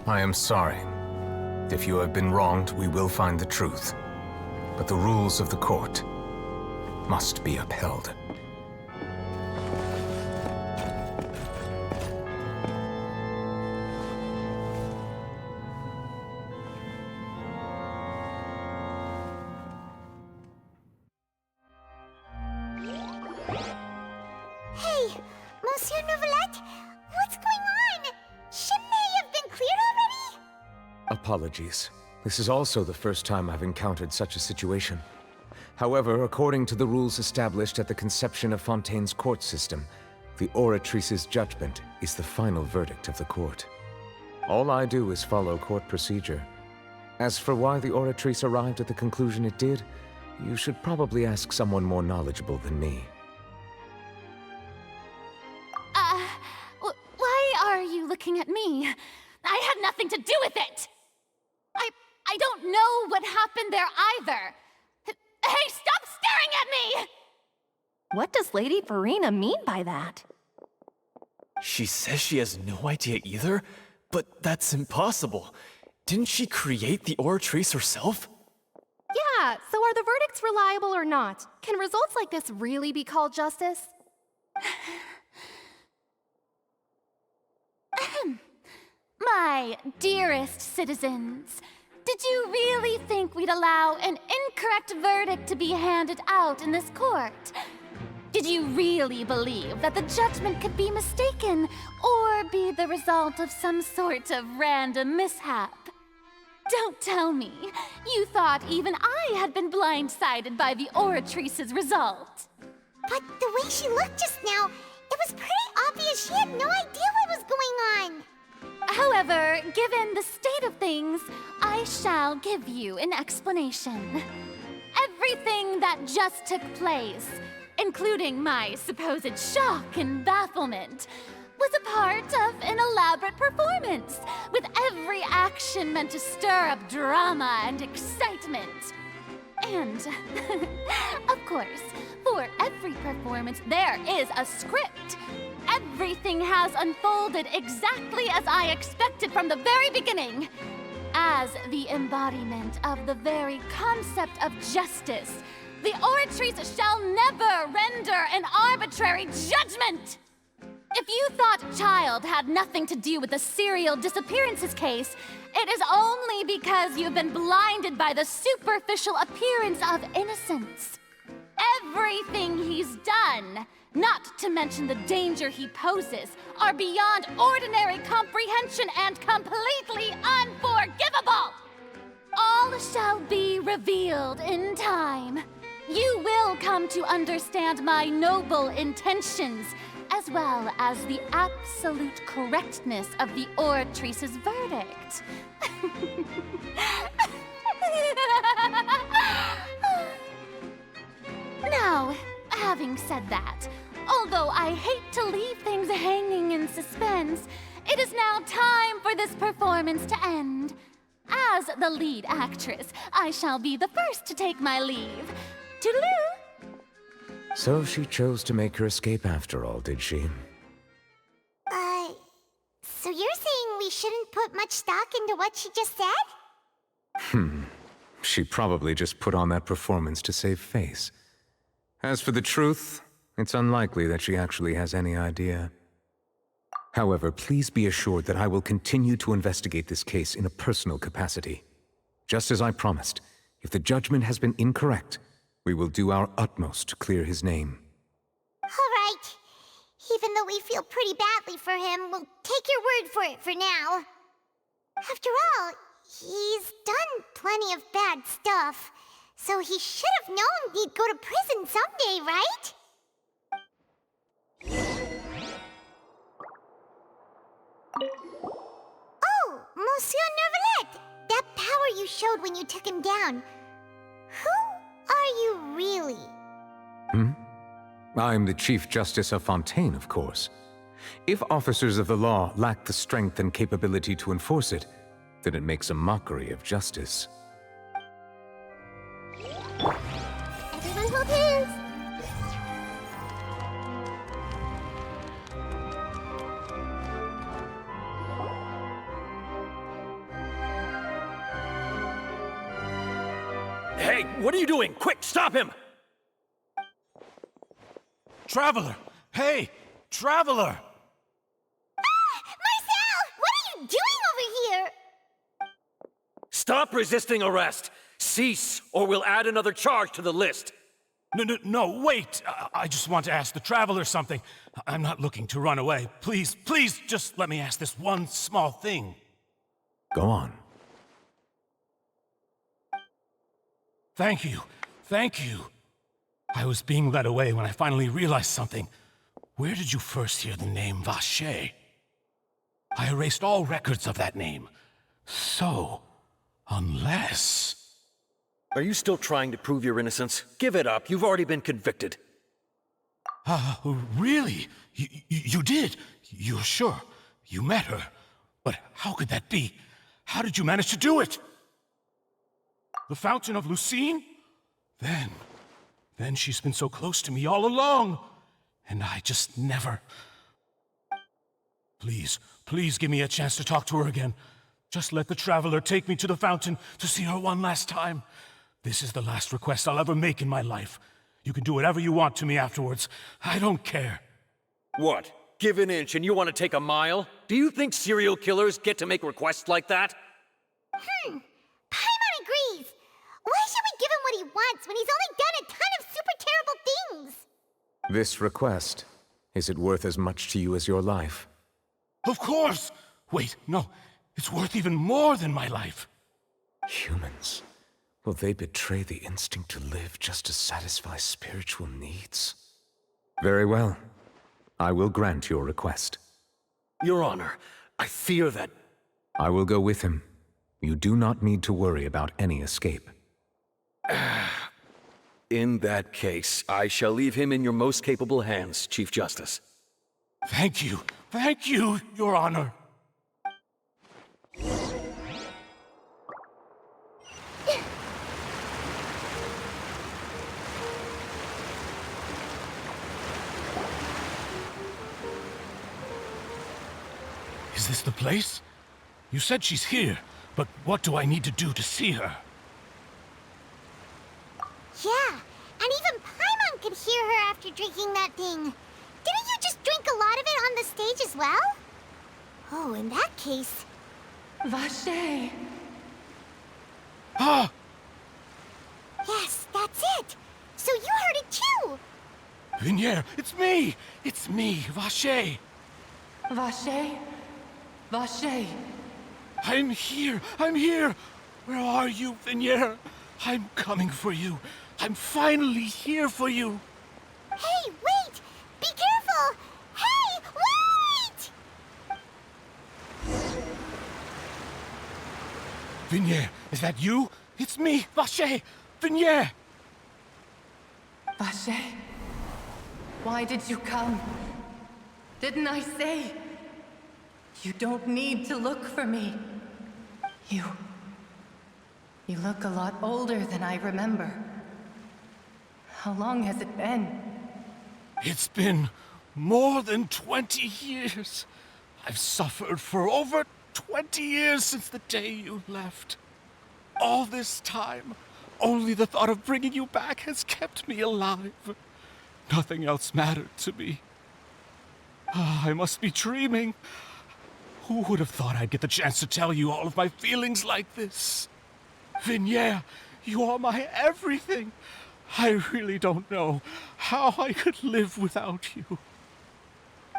I am sorry. If you have been wronged, we will find the truth. But the rules of the court must be upheld. Hey, Monsieur Nouvelette, what's going on? Shouldn't they have been cleared already? Apologies. This is also the first time I've encountered such a situation. However, according to the rules established at the conception of Fontaine's court system, the Oratrice's judgment is the final verdict of the court. All I do is follow court procedure. As for why the Oratrice arrived at the conclusion it did, you should probably ask someone more knowledgeable than me. Why are you looking at me? I had nothing to do with it! I don't know what happened there either! Hey, stop staring at me! What does Lady Farina mean by that? She says she has no idea either, but that's impossible. Didn't she create the Oratrice herself? Yeah, so are the verdicts reliable or not? Can results like this really be called justice? My dearest citizens, did you really think we'd allow an incorrect verdict to be handed out in this court? Did you really believe that the judgment could be mistaken or be the result of some sort of random mishap? Don't tell me you thought even I had been blindsided by the Oratrice's result. But the way she looked just now, it was pretty obvious she had no idea what was going on. However, given the state of things, I shall give you an explanation. Everything that just took place, including my supposed shock and bafflement, was a part of an elaborate performance, with every action meant to stir up drama and excitement. And, of course, for every performance, there is a script. Everything has unfolded exactly as I expected from the very beginning. As the embodiment of the very concept of justice, the Oratrice shall never render an arbitrary judgment! If you thought Child had nothing to do with the serial disappearances case, it is only because you've been blinded by the superficial appearance of innocence. Everything he's done, not to mention the danger he poses, are beyond ordinary comprehension and completely unforgivable! All shall be revealed in time. you will come to understand my noble intentions, as well as the absolute correctness of the Oratrice's verdict. Now, having said that, although I hate to leave things hanging in suspense, it is now time for this performance to end. As the lead actress, I shall be the first to take my leave. Toodaloo! So she chose to make her escape after all, did she? So you're saying we shouldn't put much stock into what she just said? She probably just put on that performance to save face. As for the truth, it's unlikely that she actually has any idea. However, please be assured that I will continue to investigate this case in a personal capacity. Just as I promised, if the judgment has been incorrect, we will do our utmost to clear his name. All right. Even though we feel pretty badly for him, we'll take your word for it for now. After all, he's done plenty of bad stuff, so he should have known he'd go to prison someday, right? Oh, Monsieur Neuvillette! That power you showed when you took him down. Who are you really? I'm the Chief Justice of Fontaine, of course. If officers of the law lack the strength and capability to enforce it, then it makes a mockery of justice. Everyone hold hands! Hey, what are you doing? Quick, stop him! Traveler! Hey! Traveler! Marcel! What are you doing over here? Stop resisting arrest! Cease, or we'll add another charge to the list! No, wait! I just want to ask the Traveler something. I'm not looking to run away. Please, just let me ask this one small thing. Go on. Thank you. I was being led away when I finally realized something. Where did you first hear the name Vacher? I erased all records of that name. So, unless... Are you still trying to prove your innocence? Give it up. You've already been convicted. Really? You did? You're sure? You met her? But how could that be? How did you manage to do it? The Fountain of Lucine? Then she's been so close to me all along. And I just never... Please give me a chance to talk to her again. Just let the Traveler take me to the fountain to see her one last time. This is the last request I'll ever make in my life. You can do whatever you want to me afterwards. I don't care. What? Give an inch and you want to take a mile? Do you think serial killers get to make requests like that? Paimon agrees. Why should we give him what he wants when he's only done a ton of super terrible things? This request, is it worth as much to you as your life? Of course! Wait, no. It's worth even more than my life. Humans. Will they betray the instinct to live just to satisfy spiritual needs? Very well. I will grant your request. Your Honor, I fear that... I will go with him. You do not need to worry about any escape. In that case, I shall leave him in your most capable hands, Chief Justice. Thank you, Your Honor. Is this the place? You said she's here, but what do I need to do to see her? Yeah, and even Paimon could hear her after drinking that thing. Didn't you just drink a lot of it on the stage as well? Oh, in that case... Vacher! Ah! Yes, that's it! So you heard it too! Vignier, it's me! It's me, Vacher! Vacher? Vacher! I'm here! Where are you, Vignier? I'm coming for you. I'm finally here for you. Hey, wait! Be careful! Hey, wait! Vignier, is that you? It's me, Vacher! Vignier! Vacher, why did you come? Didn't I say? You don't need to look for me. You look a lot older than I remember. How long has it been? It's been more than 20 years. I've suffered for over 20 years since the day you left. All this time, only the thought of bringing you back has kept me alive. Nothing else mattered to me. I must be dreaming. Who would have thought I'd get the chance to tell you all of my feelings like this? Vignier, you are my everything. I really don't know how I could live without you.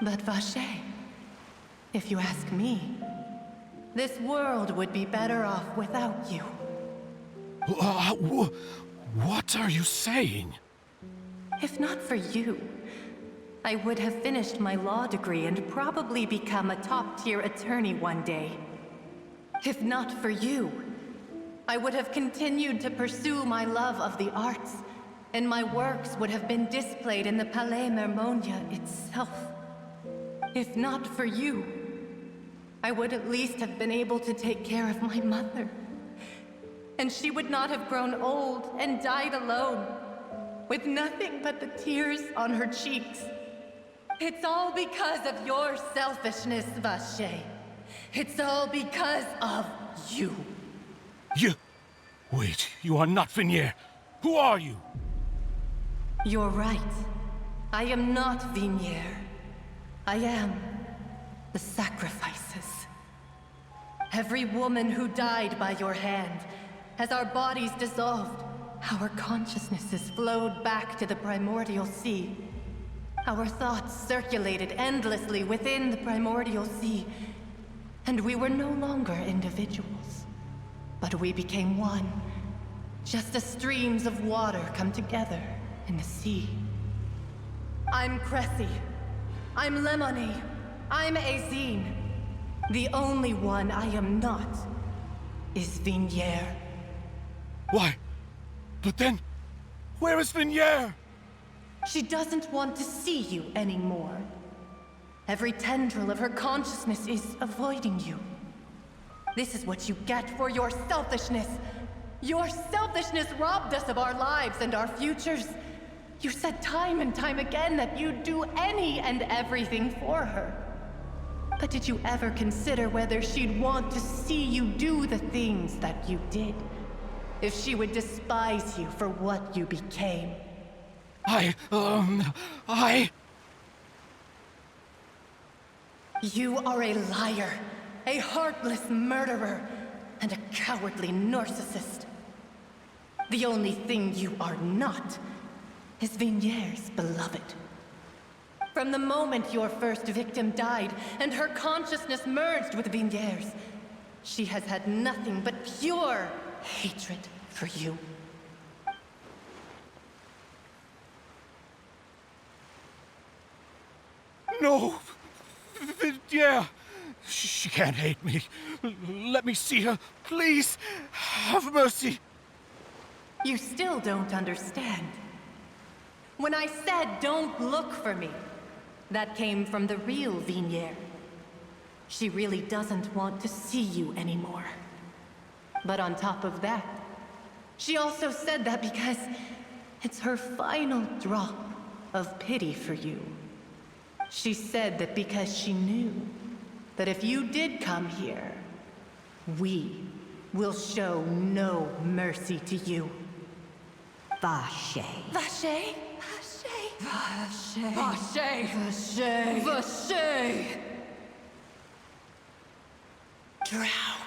But Vacher, if you ask me, this world would be better off without you. What are you saying? If not for you, I would have finished my law degree and probably become a top-tier attorney one day. If not for you, I would have continued to pursue my love of the arts, and my works would have been displayed in the Palais Mermonia itself. If not for you, I would at least have been able to take care of my mother. And she would not have grown old and died alone, with nothing but the tears on her cheeks. It's all because of your selfishness, Vacher. It's all because of you. You... Wait, you are not Vignier. Who are you? You're right. I am not Vignier. I am the sacrifices. Every woman who died by your hand, as our bodies dissolved, our consciousnesses flowed back to the primordial sea. Our thoughts circulated endlessly within the primordial sea, and we were no longer individuals. But we became one, just as streams of water come together in the sea. I'm Cressy. I'm Lemony. I'm Azine. The only one I am not is Vignier. Why? But then, where is Vignier? She doesn't want to see you anymore. Every tendril of her consciousness is avoiding you. This is what you get for your selfishness. Your selfishness robbed us of our lives and our futures. You said time and time again that you'd do any and everything for her. But did you ever consider whether she'd want to see you do the things that you did? If she would despise you for what you became? You are a liar, a heartless murderer, and a cowardly narcissist. The only thing you are not is Vignier's beloved. From the moment your first victim died and her consciousness merged with Vignier's, she has had nothing but pure hatred for you. No! Vignier! She can't hate me. Let me see her, please. Have mercy. You still don't understand. When I said don't look for me, that came from the real Vignier. She really doesn't want to see you anymore. But on top of that, she also said that because it's her final drop of pity for you. She said that because she knew that if you did come here, we will show no mercy to you. Vacher. Vacher? Vacher. Vacher. Vacher. Vacher. Drown.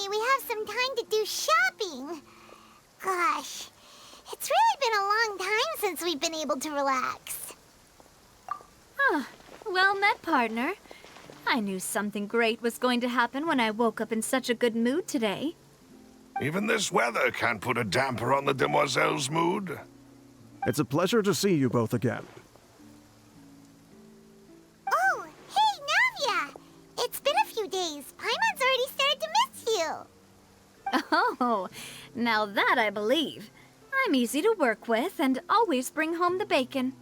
finally we have some time to do shopping. Gosh, it's really been a long time since we've been able to relax. Ah, well met, partner. I knew something great was going to happen when I woke up in such a good mood today. Even this weather can't put a damper on the demoiselle's mood. It's a pleasure to see you both again. Oh, hey, Navia! It's been a few days. Paimon's already started to miss you. Oh, now that I believe. I'm easy to work with and always bring home the bacon.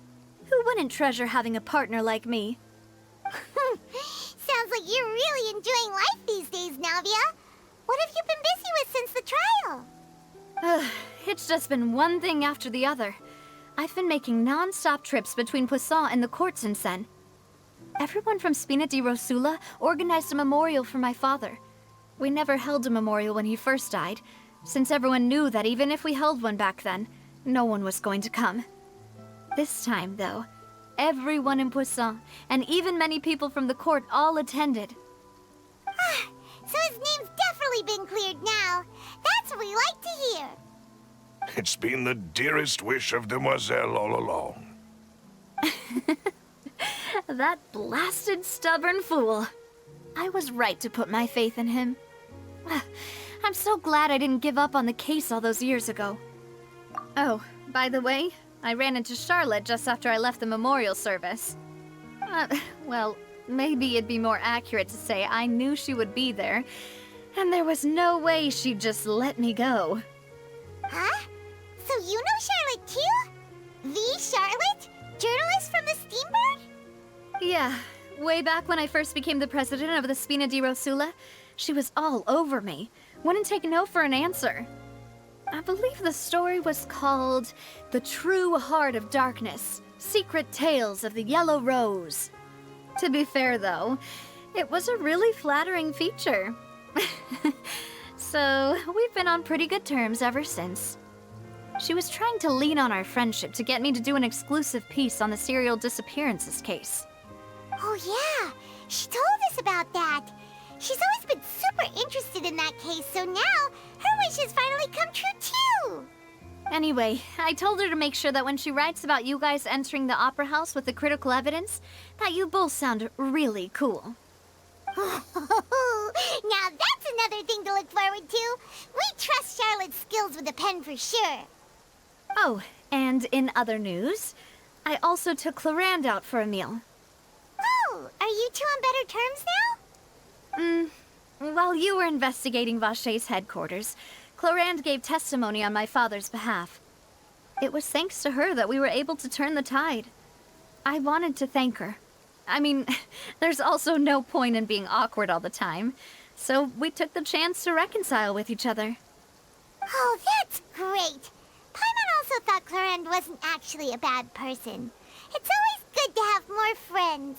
Who wouldn't treasure having a partner like me? Sounds like you're really enjoying life these days, Navia. What have you been busy with since the trial? It's just been one thing after the other. I've been making non-stop trips between Poisson and the courts in Sen. Everyone from Spina di Rosula organized a memorial for my father. We never held a memorial when he first died, since everyone knew that even if we held one back then, no one was going to come. This time, though, everyone in Poisson, and even many people from the court, all attended. So his name's definitely been cleared now. That's what we like to hear. It's been the dearest wish of Demoiselle all along. That blasted stubborn fool. I was right to put my faith in him. I'm so glad I didn't give up on the case all those years ago. Oh, by the way, I ran into Charlotte just after I left the memorial service. Well, maybe it'd be more accurate to say I knew she would be there, and there was no way she'd just let me go. Huh? So you know Charlotte too? The Charlotte? Journalist from the Steambird? Yeah, way back when I first became the president of the Spina di Rosula, she was all over me. Wouldn't take no for an answer. I believe the story was called The True Heart of Darkness, Secret Tales of the Yellow Rose. To be fair, though, it was a really flattering feature. So, we've been on pretty good terms ever since. She was trying to lean on our friendship to get me to do an exclusive piece on the serial disappearances case. Oh yeah, she told us about that. She's always been super interested in that case, so now her wish has finally come true too. Anyway, I told her to make sure that when she writes about you guys entering the opera house with the critical evidence, that you both sound really cool. Now that's another thing to look forward to. We trust Charlotte's skills with a pen for sure. Oh, and in other news, I also took Clarand out for a meal. Oh, are you two on better terms now? While you were investigating Vachey's headquarters, Clarand gave testimony on my father's behalf. It was thanks to her that we were able to turn the tide. I wanted to thank her. I mean, there's also no point in being awkward all the time, so we took the chance to reconcile with each other. Oh, that's great. Paimon also thought Clarand wasn't actually a bad person. It's always good to have more friends.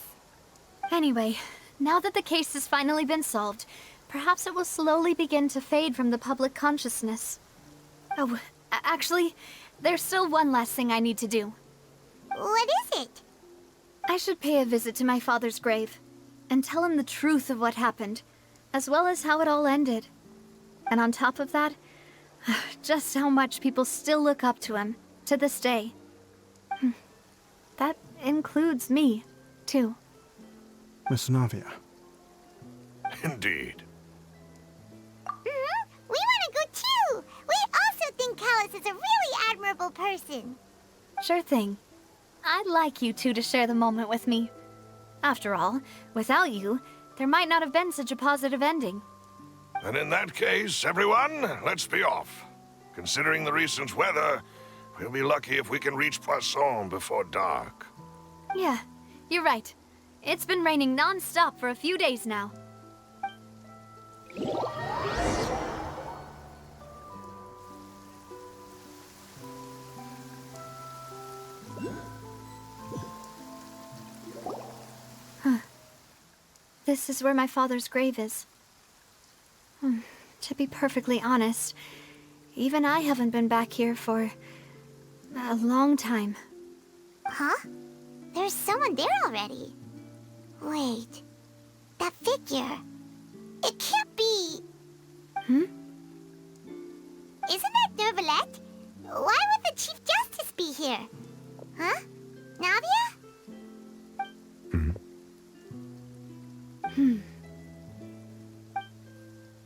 Anyway, now that the case has finally been solved, perhaps it will slowly begin to fade from the public consciousness. Oh, actually, there's still one last thing I need to do. What is it? I should pay a visit to my father's grave, and tell him the truth of what happened, as well as how it all ended. And on top of that, just how much people still look up to him, to this day. That includes me, too. Miss Navia. Indeed. We want to go too! We also think Callus is a really admirable person. Sure thing. I'd like you two to share the moment with me. After all, without you, there might not have been such a positive ending. And in that case, everyone, let's be off. Considering the recent weather, we'll be lucky if we can reach Poisson before dark. Yeah, you're right. It's been raining non-stop for a few days now. This is where my father's grave is. To be perfectly honest, even I haven't been back here for a long time. Huh? There's someone there already. Wait, that figure. It can't be... Isn't that Nervalette? Why would the Chief Justice be here? Huh? Navia?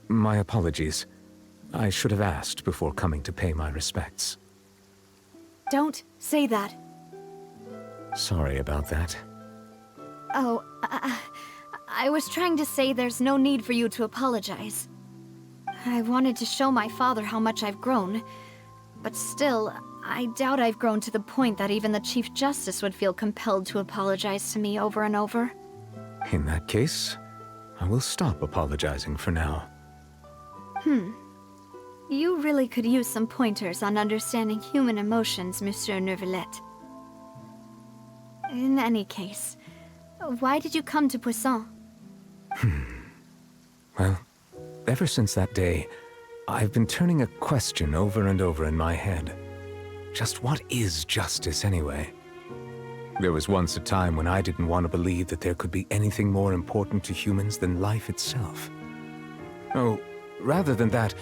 My apologies. I should have asked before coming to pay my respects. Don't say that. Sorry about that. Oh, I was trying to say there's no need for you to apologize. I wanted to show my father how much I've grown, but still, I doubt I've grown to the point that even the Chief Justice would feel compelled to apologize to me over and over. In that case, I will stop apologizing for now. You really could use some pointers on understanding human emotions, Monsieur Nervalette. In any case, why did you come to Poisson? Well, ever since that day, I've been turning a question over and over in my head. Just what is justice anyway? There was once a time when I didn't want to believe that there could be anything more important to humans than life itself. Oh, rather than that,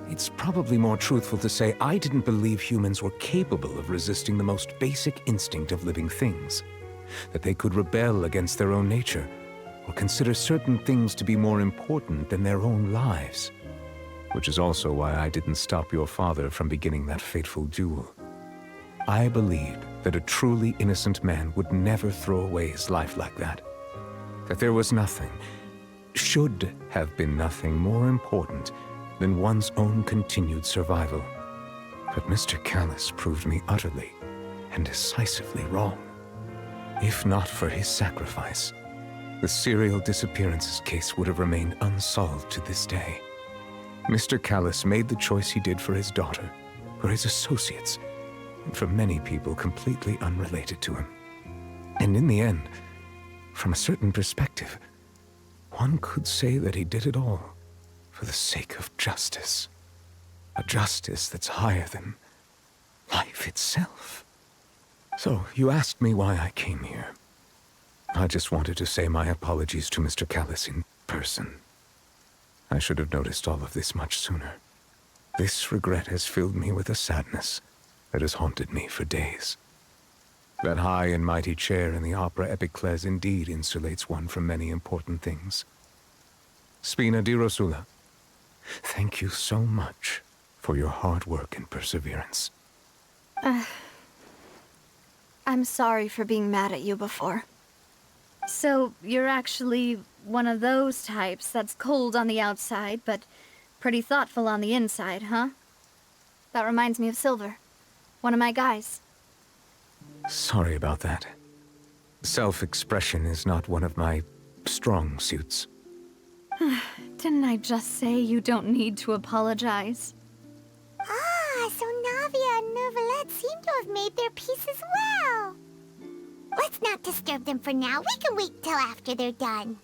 it's probably more truthful to say I didn't believe humans were capable of resisting the most basic instinct of living things. That they could rebel against their own nature, or consider certain things to be more important than their own lives. Which is also why I didn't stop your father from beginning that fateful duel. I believed that a truly innocent man would never throw away his life like that. That there was nothing, should have been nothing more important than one's own continued survival. But Mr. Callus proved me utterly and decisively wrong. If not for his sacrifice, the serial disappearances case would have remained unsolved to this day. Mr. Callus made the choice he did for his daughter, for his associates, and for many people completely unrelated to him. And in the end, from a certain perspective, one could say that he did it all for the sake of justice. A justice that's higher than life itself. So, you asked me why I came here. I just wanted to say my apologies to Mr. Callus in person. I should have noticed all of this much sooner. This regret has filled me with a sadness that has haunted me for days. That high and mighty chair in the Opera Epiclese indeed insulates one from many important things. Spina di Rosula, thank you so much for your hard work and perseverance. I'm sorry for being mad at you before. So, you're actually one of those types that's cold on the outside, but pretty thoughtful on the inside, huh? That reminds me of Silver, one of my guys. Sorry about that. Self-expression is not one of my strong suits. Didn't I just say you don't need to apologize? Ah, so Navia and Nervalette seem to have made their peace as well. Let's not disturb them for now. We can wait till after they're done.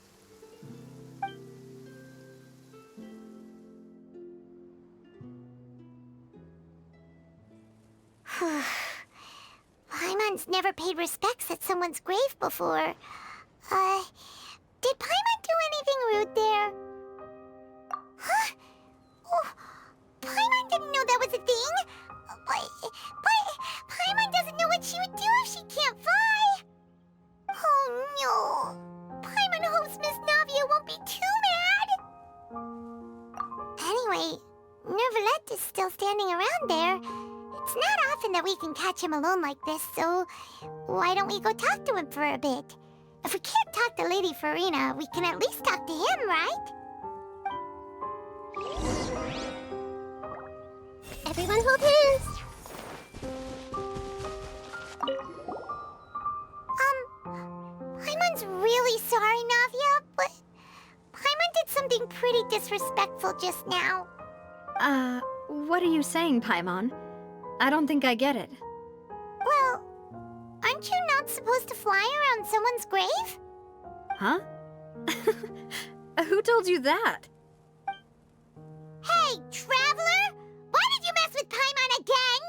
Paimon's never paid respects at someone's grave before. Did Paimon do anything rude there? Huh? Oh, Paimon didn't know that was a thing. But Paimon doesn't know what she would do if she can't fly. Oh no. Paimon hopes Miss Navia won't be too mad. Anyway, Nervalette is still standing around there. It's not often that we can catch him alone like this, so why don't we go talk to him for a bit? If we can't talk to Lady Farina, we can at least talk to him, right? Everyone hold hands! Paimon's really sorry, Navia, but Paimon did something pretty disrespectful just now. What are you saying, Paimon? I don't think I get it. Well, aren't you not supposed to fly around someone's grave? Huh? Who told you that? Hey, Traveler! Why did you mess with Paimon again?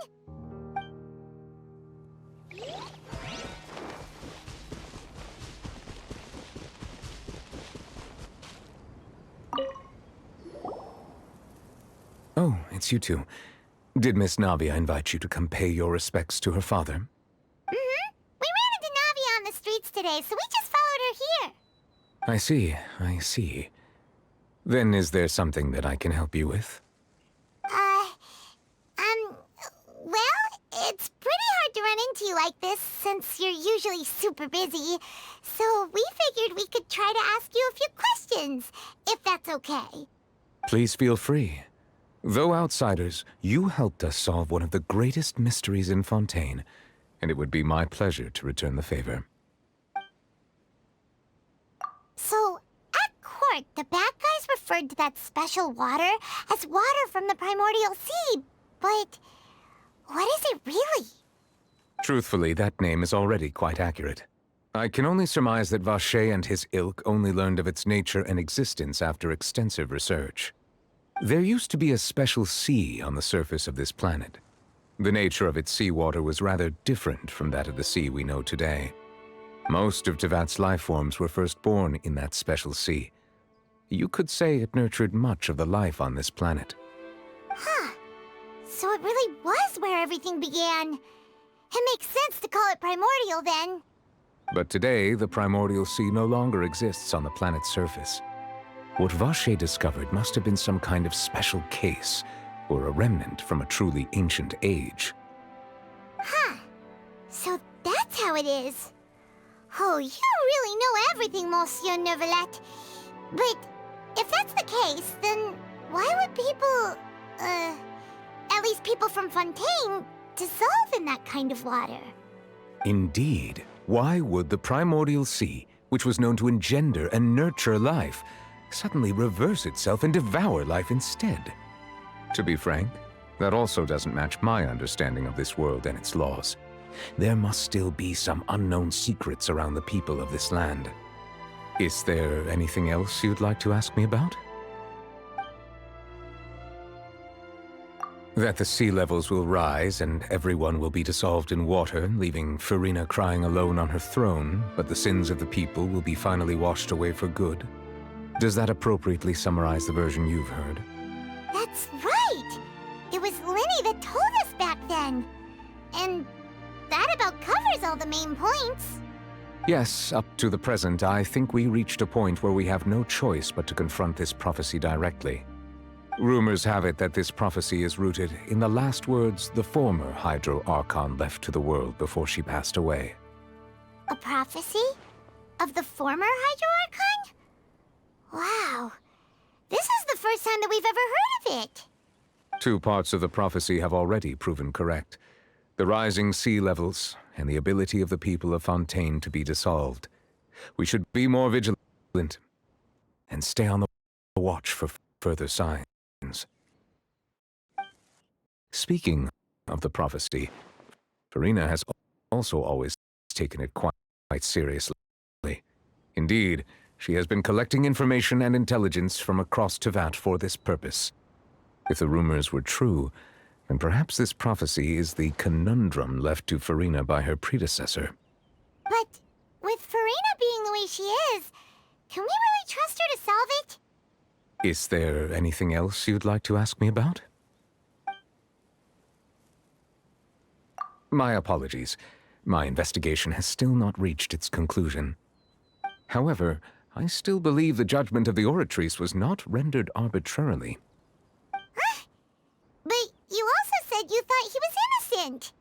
it's you two. Did Miss Navia invite you to come pay your respects to her father? Mm-hmm. We ran into Navia on the streets today, so we just followed her here. I see, I see. Then is there something that I can help you with? Well, it's pretty hard to run into you like this, since you're usually super busy. So we figured we could try to ask you a few questions, if that's okay. Please feel free. Though outsiders, you helped us solve one of the greatest mysteries in Fontaine, and it would be my pleasure to return the favor. So, at court, the bad guys referred to that special water as water from the primordial sea, but what is it really? Truthfully, that name is already quite accurate. I can only surmise that Vacher and his ilk only learned of its nature and existence after extensive research. There used to be a special sea on the surface of this planet. The nature of its seawater was rather different from that of the sea we know today. Most of Tevat's life forms were first born in that special sea. You could say it nurtured much of the life on this planet. Huh. So it really was where everything began. It makes sense to call it primordial then. But today, the primordial sea no longer exists on the planet's surface. What Vacher discovered must have been some kind of special case, or a remnant from a truly ancient age. Huh. So that's how it is. Oh, you really know everything, Monsieur Neuvillette. But if that's the case, then why would people, at least people from Fontaine, dissolve in that kind of water? Indeed. Why would the primordial sea, which was known to engender and nurture life, suddenly reverse itself and devour life instead? To be frank, that also doesn't match my understanding of this world and its laws. There must still be some unknown secrets around the people of this land. Is there anything else you'd like to ask me about? That the sea levels will rise and everyone will be dissolved in water, leaving Farina crying alone on her throne, but the sins of the people will be finally washed away for good. Does that appropriately summarize the version you've heard? That's right! It was Linny that told us back then. And that about covers all the main points. Yes, up to the present, I think we reached a point where we have no choice but to confront this prophecy directly. Rumors have it that this prophecy is rooted in the last words the former Hydro Archon left to the world before she passed away. A prophecy? Of the former Hydro Archon? Wow. This is the first time that we've ever heard of it. Two parts of the prophecy have already proven correct. The rising sea levels and the ability of the people of Fontaine to be dissolved. We should be more vigilant and stay on the watch for further signs. Speaking of the prophecy, Farina has also always taken it quite seriously. Indeed, she has been collecting information and intelligence from across Tevat for this purpose. If the rumors were true, then perhaps this prophecy is the conundrum left to Farina by her predecessor. But with Farina being the way she is, can we really trust her to solve it? Is there anything else you'd like to ask me about? My apologies. My investigation has still not reached its conclusion. However, I still believe the judgment of the Oratrice was not rendered arbitrarily. Huh? But you also said you thought he was innocent.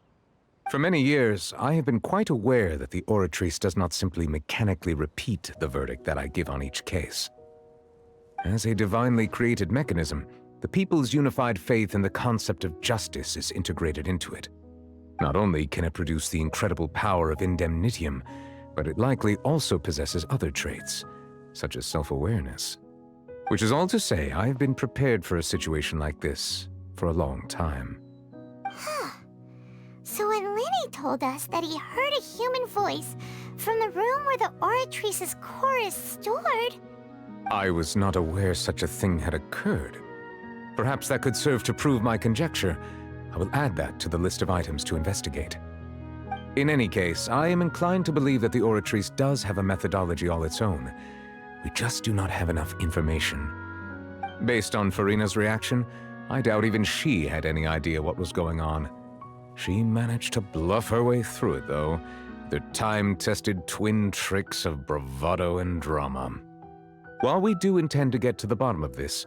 For many years, I have been quite aware that the Oratrice does not simply mechanically repeat the verdict that I give on each case. As a divinely created mechanism, the people's unified faith in the concept of justice is integrated into it. Not only can it produce the incredible power of indemnitium, but it likely also possesses other traits, such as self-awareness. Which is all to say, I have been prepared for a situation like this for a long time. Huh. So when Linny told us that he heard a human voice from the room where the Oratrice's core is stored... I was not aware such a thing had occurred. Perhaps that could serve to prove my conjecture. I will add that to the list of items to investigate. In any case, I am inclined to believe that the Oratrice does have a methodology all its own. We just do not have enough information. Based on Farina's reaction, I doubt even she had any idea what was going on. She managed to bluff her way through it, though, their time-tested twin tricks of bravado and drama. While we do intend to get to the bottom of this,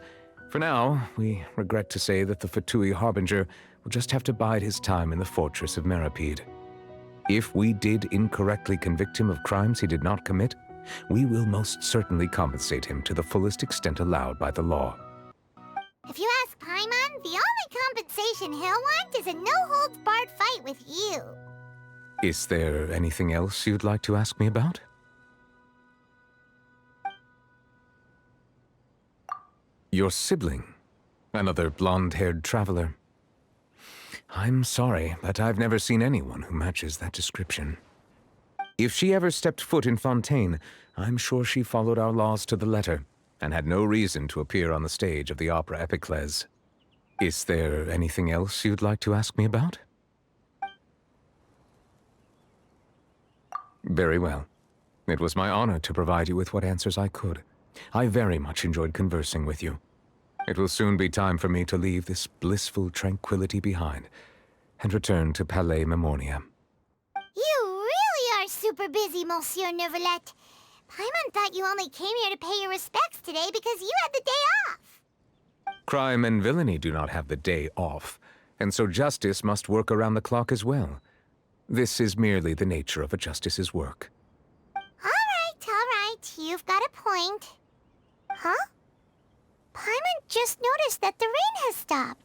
for now, we regret to say that the Fatui Harbinger will just have to bide his time in the fortress of Meripede. If we did incorrectly convict him of crimes he did not commit, we will most certainly compensate him to the fullest extent allowed by the law. If you ask Paimon, the only compensation he'll want is a no-holds-barred fight with you. Is there anything else you'd like to ask me about? Your sibling, another blonde-haired traveler. I'm sorry, but I've never seen anyone who matches that description. If she ever stepped foot in Fontaine, I'm sure she followed our laws to the letter, and had no reason to appear on the stage of the opera Epiclese. Is there anything else you'd like to ask me about? Very well. It was my honor to provide you with what answers I could. I very much enjoyed conversing with you. It will soon be time for me to leave this blissful tranquility behind and return to Palais Memoria. You really are super busy, Monsieur Neuvillette. Paimon thought you only came here to pay your respects today because you had the day off. Crime and villainy do not have the day off, and so justice must work around the clock as well. This is merely the nature of a justice's work. All right. You've got a point. Huh? Paimon just noticed that the rain has stopped.